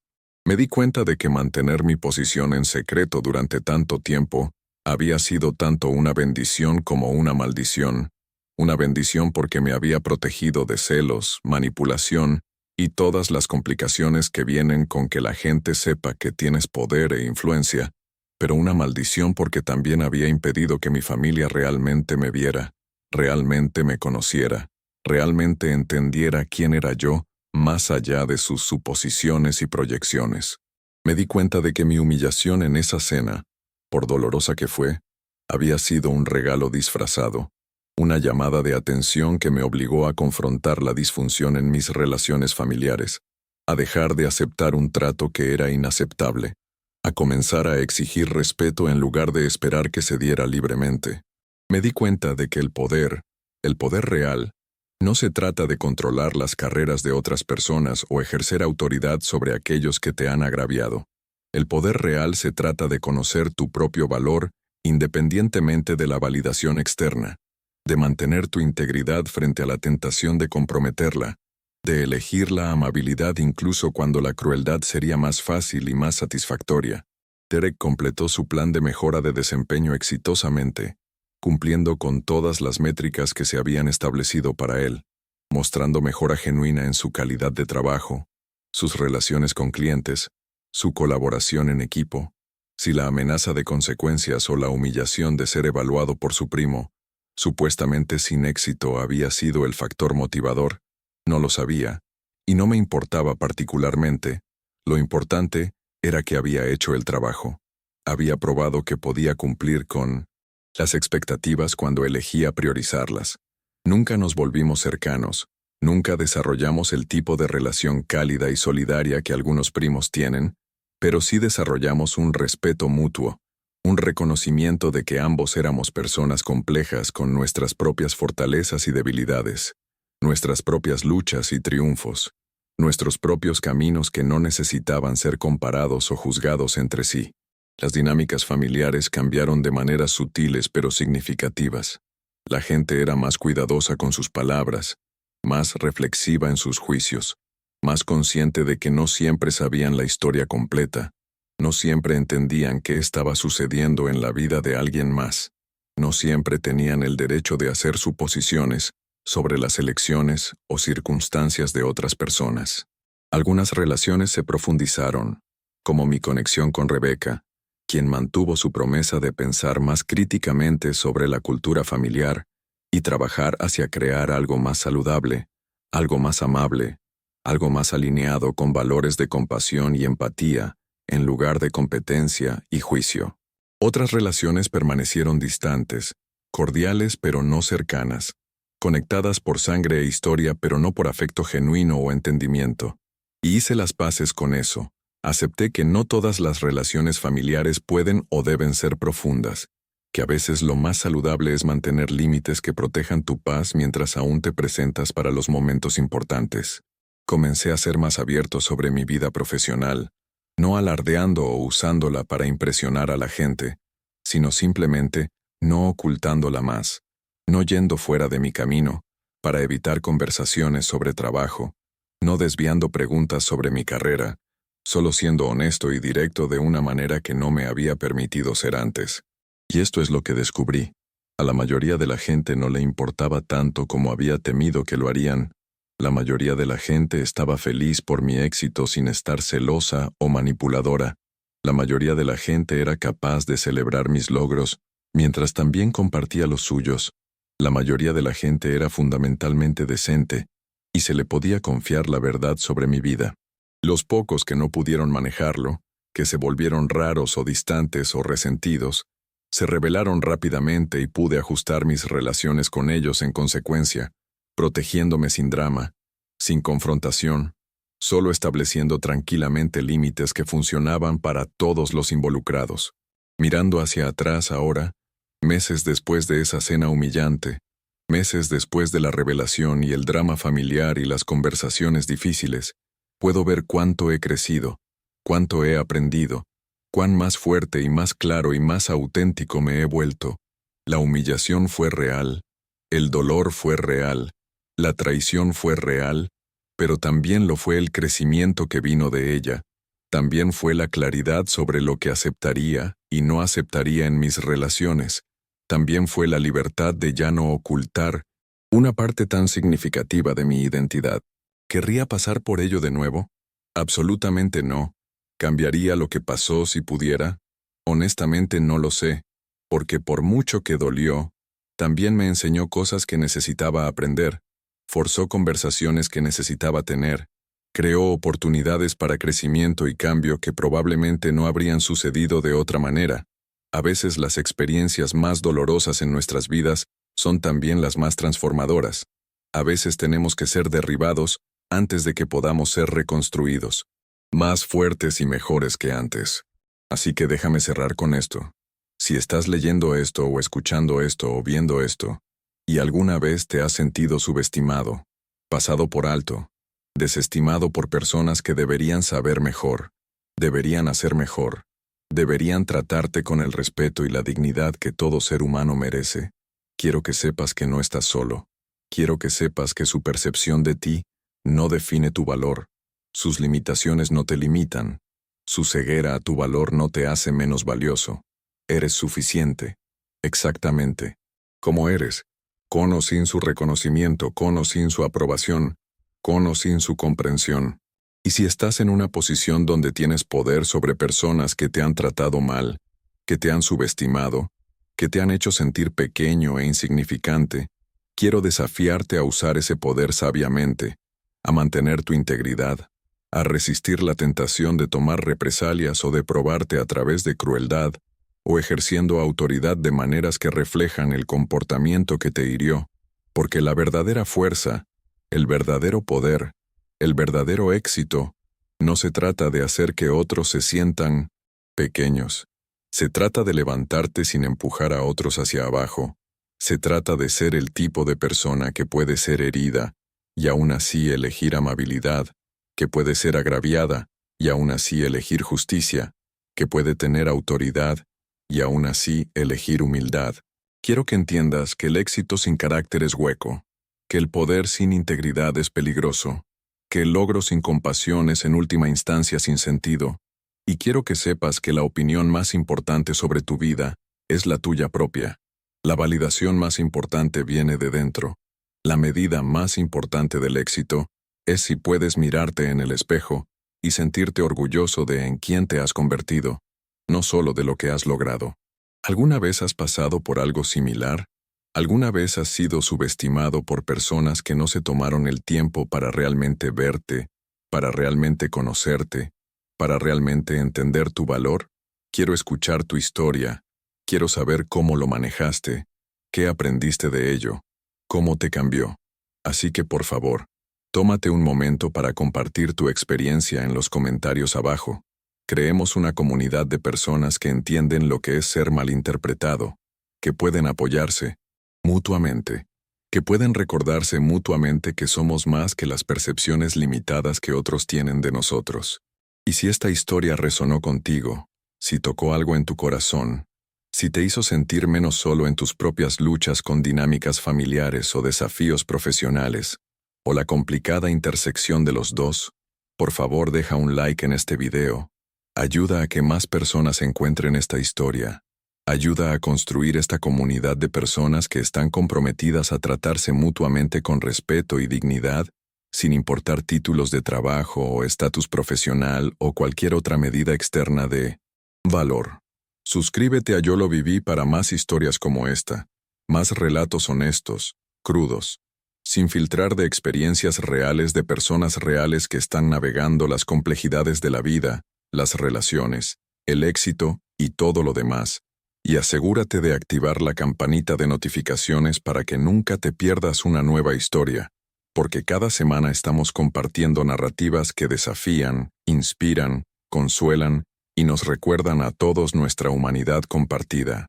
Me di cuenta de que mantener mi posición en secreto durante tanto tiempo había sido tanto una bendición como una maldición. Una bendición porque me había protegido de celos, manipulación y todas las complicaciones que vienen con que la gente sepa que tienes poder e influencia, pero una maldición porque también había impedido que mi familia realmente me viera, realmente me conociera, realmente entendiera quién era yo, más allá de sus suposiciones y proyecciones. Me di cuenta de que mi humillación en esa cena, por dolorosa que fue, había sido un regalo disfrazado, una llamada de atención que me obligó a confrontar la disfunción en mis relaciones familiares, a dejar de aceptar un trato que era inaceptable, a comenzar a exigir respeto en lugar de esperar que se diera libremente. Me di cuenta de que el poder real, no se trata de controlar las carreras de otras personas o ejercer autoridad sobre aquellos que te han agraviado. El poder real se trata de conocer tu propio valor independientemente de la validación externa, de mantener tu integridad frente a la tentación de comprometerla, de elegir la amabilidad incluso cuando la crueldad sería más fácil y más satisfactoria. Derek completó su plan de mejora de desempeño exitosamente, cumpliendo con todas las métricas que se habían establecido para él, mostrando mejora genuina en su calidad de trabajo, sus relaciones con clientes, su colaboración en equipo. Si la amenaza de consecuencias o la humillación de ser evaluado por su primo, supuestamente sin éxito, había sido el factor motivador, no lo sabía, y no me importaba particularmente. Lo importante era que había hecho el trabajo. Había probado que podía cumplir con las expectativas cuando elegía priorizarlas. Nunca nos volvimos cercanos, nunca desarrollamos el tipo de relación cálida y solidaria que algunos primos tienen, pero sí desarrollamos un respeto mutuo, un reconocimiento de que ambos éramos personas complejas con nuestras propias fortalezas y debilidades, nuestras propias luchas y triunfos, nuestros propios caminos que no necesitaban ser comparados o juzgados entre sí. Las dinámicas familiares cambiaron de maneras sutiles pero significativas. La gente era más cuidadosa con sus palabras, más reflexiva en sus juicios, más consciente de que no siempre sabían la historia completa, no siempre entendían qué estaba sucediendo en la vida de alguien más, no siempre tenían el derecho de hacer suposiciones sobre las elecciones o circunstancias de otras personas. Algunas relaciones se profundizaron, como mi conexión con Rebecca, quien mantuvo su promesa de pensar más críticamente sobre la cultura familiar y trabajar hacia crear algo más saludable, algo más amable, algo más alineado con valores de compasión y empatía, en lugar de competencia y juicio. Otras relaciones permanecieron distantes, cordiales pero no cercanas, conectadas por sangre e historia pero no por afecto genuino o entendimiento. Y hice las paces con eso. Acepté que no todas las relaciones familiares pueden o deben ser profundas, que a veces lo más saludable es mantener límites que protejan tu paz mientras aún te presentas para los momentos importantes. Comencé a ser más abierto sobre mi vida profesional, no alardeando o usándola para impresionar a la gente, sino simplemente no ocultándola más, no yendo fuera de mi camino, para evitar conversaciones sobre trabajo, no desviando preguntas sobre mi carrera, solo siendo honesto y directo de una manera que no me había permitido ser antes. Y esto es lo que descubrí. A la mayoría de la gente no le importaba tanto como había temido que lo harían. La mayoría de la gente estaba feliz por mi éxito sin estar celosa o manipuladora. La mayoría de la gente era capaz de celebrar mis logros, mientras también compartía los suyos. La mayoría de la gente era fundamentalmente decente, y se le podía confiar la verdad sobre mi vida. Los pocos que no pudieron manejarlo, que se volvieron raros o distantes o resentidos, se rebelaron rápidamente y pude ajustar mis relaciones con ellos en consecuencia, protegiéndome sin drama, sin confrontación, solo estableciendo tranquilamente límites que funcionaban para todos los involucrados. Mirando hacia atrás ahora, meses después de esa cena humillante, meses después de la revelación y el drama familiar y las conversaciones difíciles, puedo ver cuánto he crecido, cuánto he aprendido, cuán más fuerte y más claro y más auténtico me he vuelto. La humillación fue real, el dolor fue real, la traición fue real, pero también lo fue el crecimiento que vino de ella. También fue la claridad sobre lo que aceptaría y no aceptaría en mis relaciones. También fue la libertad de ya no ocultar una parte tan significativa de mi identidad. ¿Querría pasar por ello de nuevo? Absolutamente no. ¿Cambiaría lo que pasó si pudiera? Honestamente no lo sé, porque por mucho que dolió, también me enseñó cosas que necesitaba aprender, forzó conversaciones que necesitaba tener, creó oportunidades para crecimiento y cambio que probablemente no habrían sucedido de otra manera. A veces las experiencias más dolorosas en nuestras vidas son también las más transformadoras. A veces tenemos que ser derribados antes de que podamos ser reconstruidos, más fuertes y mejores que antes. Así que déjame cerrar con esto. Si estás leyendo esto o escuchando esto o viendo esto, y alguna vez te has sentido subestimado, pasado por alto, desestimado por personas que deberían saber mejor, deberían hacer mejor, deberían tratarte con el respeto y la dignidad que todo ser humano merece, quiero que sepas que no estás solo. Quiero que sepas que su percepción de ti no define tu valor. Sus limitaciones no te limitan. Su ceguera a tu valor no te hace menos valioso. Eres suficiente. Exactamente. Como eres. Con o sin su reconocimiento, con o sin su aprobación, con o sin su comprensión. Y si estás en una posición donde tienes poder sobre personas que te han tratado mal, que te han subestimado, que te han hecho sentir pequeño e insignificante, quiero desafiarte a usar ese poder sabiamente, a mantener tu integridad, a resistir la tentación de tomar represalias o de probarte a través de crueldad, o ejerciendo autoridad de maneras que reflejan el comportamiento que te hirió, porque la verdadera fuerza, el verdadero poder, el verdadero éxito, no se trata de hacer que otros se sientan pequeños. Se trata de levantarte sin empujar a otros hacia abajo. Se trata de ser el tipo de persona que puede ser herida y aún así elegir amabilidad, que puede ser agraviada y aún así elegir justicia, que puede tener autoridad y aún así elegir humildad. Quiero que entiendas que el éxito sin carácter es hueco, que el poder sin integridad es peligroso, que el logro sin compasión es en última instancia sin sentido, y quiero que sepas que la opinión más importante sobre tu vida es la tuya propia. La validación más importante viene de dentro. La medida más importante del éxito es si puedes mirarte en el espejo y sentirte orgulloso de en quién te has convertido, no solo de lo que has logrado. ¿Alguna vez has pasado por algo similar? ¿Alguna vez has sido subestimado por personas que no se tomaron el tiempo para realmente verte, para realmente conocerte, para realmente entender tu valor? Quiero escuchar tu historia, Quiero saber cómo lo manejaste, qué aprendiste de ello, cómo te cambió. Así que por favor, tómate un momento para compartir tu experiencia en los comentarios abajo. Creemos una comunidad de personas que entienden lo que es ser malinterpretado, que pueden apoyarse mutuamente, que pueden recordarse mutuamente que somos más que las percepciones limitadas que otros tienen de nosotros. Y si esta historia resonó contigo, si tocó algo en tu corazón, si te hizo sentir menos solo en tus propias luchas con dinámicas familiares o desafíos profesionales, o la complicada intersección de los dos, por favor deja un like en este video. Ayuda a que más personas encuentren esta historia. Ayuda a construir esta comunidad de personas que están comprometidas a tratarse mutuamente con respeto y dignidad, sin importar títulos de trabajo o estatus profesional o cualquier otra medida externa de valor. Suscríbete a Yo lo viví para más historias como esta, más relatos honestos, crudos, sin filtrar de experiencias reales de personas reales que están navegando las complejidades de la vida, las relaciones, el éxito y todo lo demás. Y asegúrate de activar la campanita de notificaciones para que nunca te pierdas una nueva historia, porque cada semana estamos compartiendo narrativas que desafían, inspiran, consuelan y nos recuerdan a todos nuestra humanidad compartida.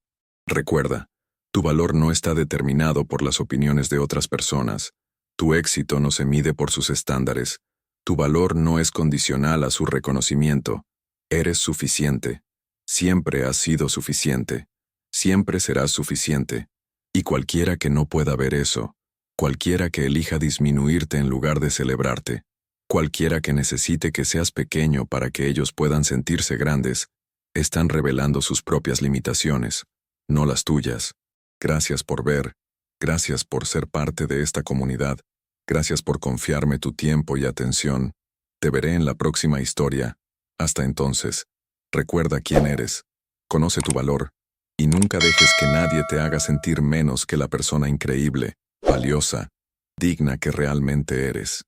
Recuerda, tu valor no está determinado por las opiniones de otras personas. Tu éxito no se mide por sus estándares. Tu valor no es condicional a su reconocimiento. Eres suficiente. Siempre has sido suficiente. Siempre serás suficiente. Y cualquiera que no pueda ver eso, cualquiera que elija disminuirte en lugar de celebrarte, cualquiera que necesite que seas pequeño para que ellos puedan sentirse grandes, están revelando sus propias limitaciones, no las tuyas. Gracias por ver, gracias por ser parte de esta comunidad, gracias por confiarme tu tiempo y atención. Te veré en la próxima historia. Hasta entonces, recuerda quién eres, conoce tu valor, y nunca dejes que nadie te haga sentir menos que la persona increíble, valiosa, digna que realmente eres.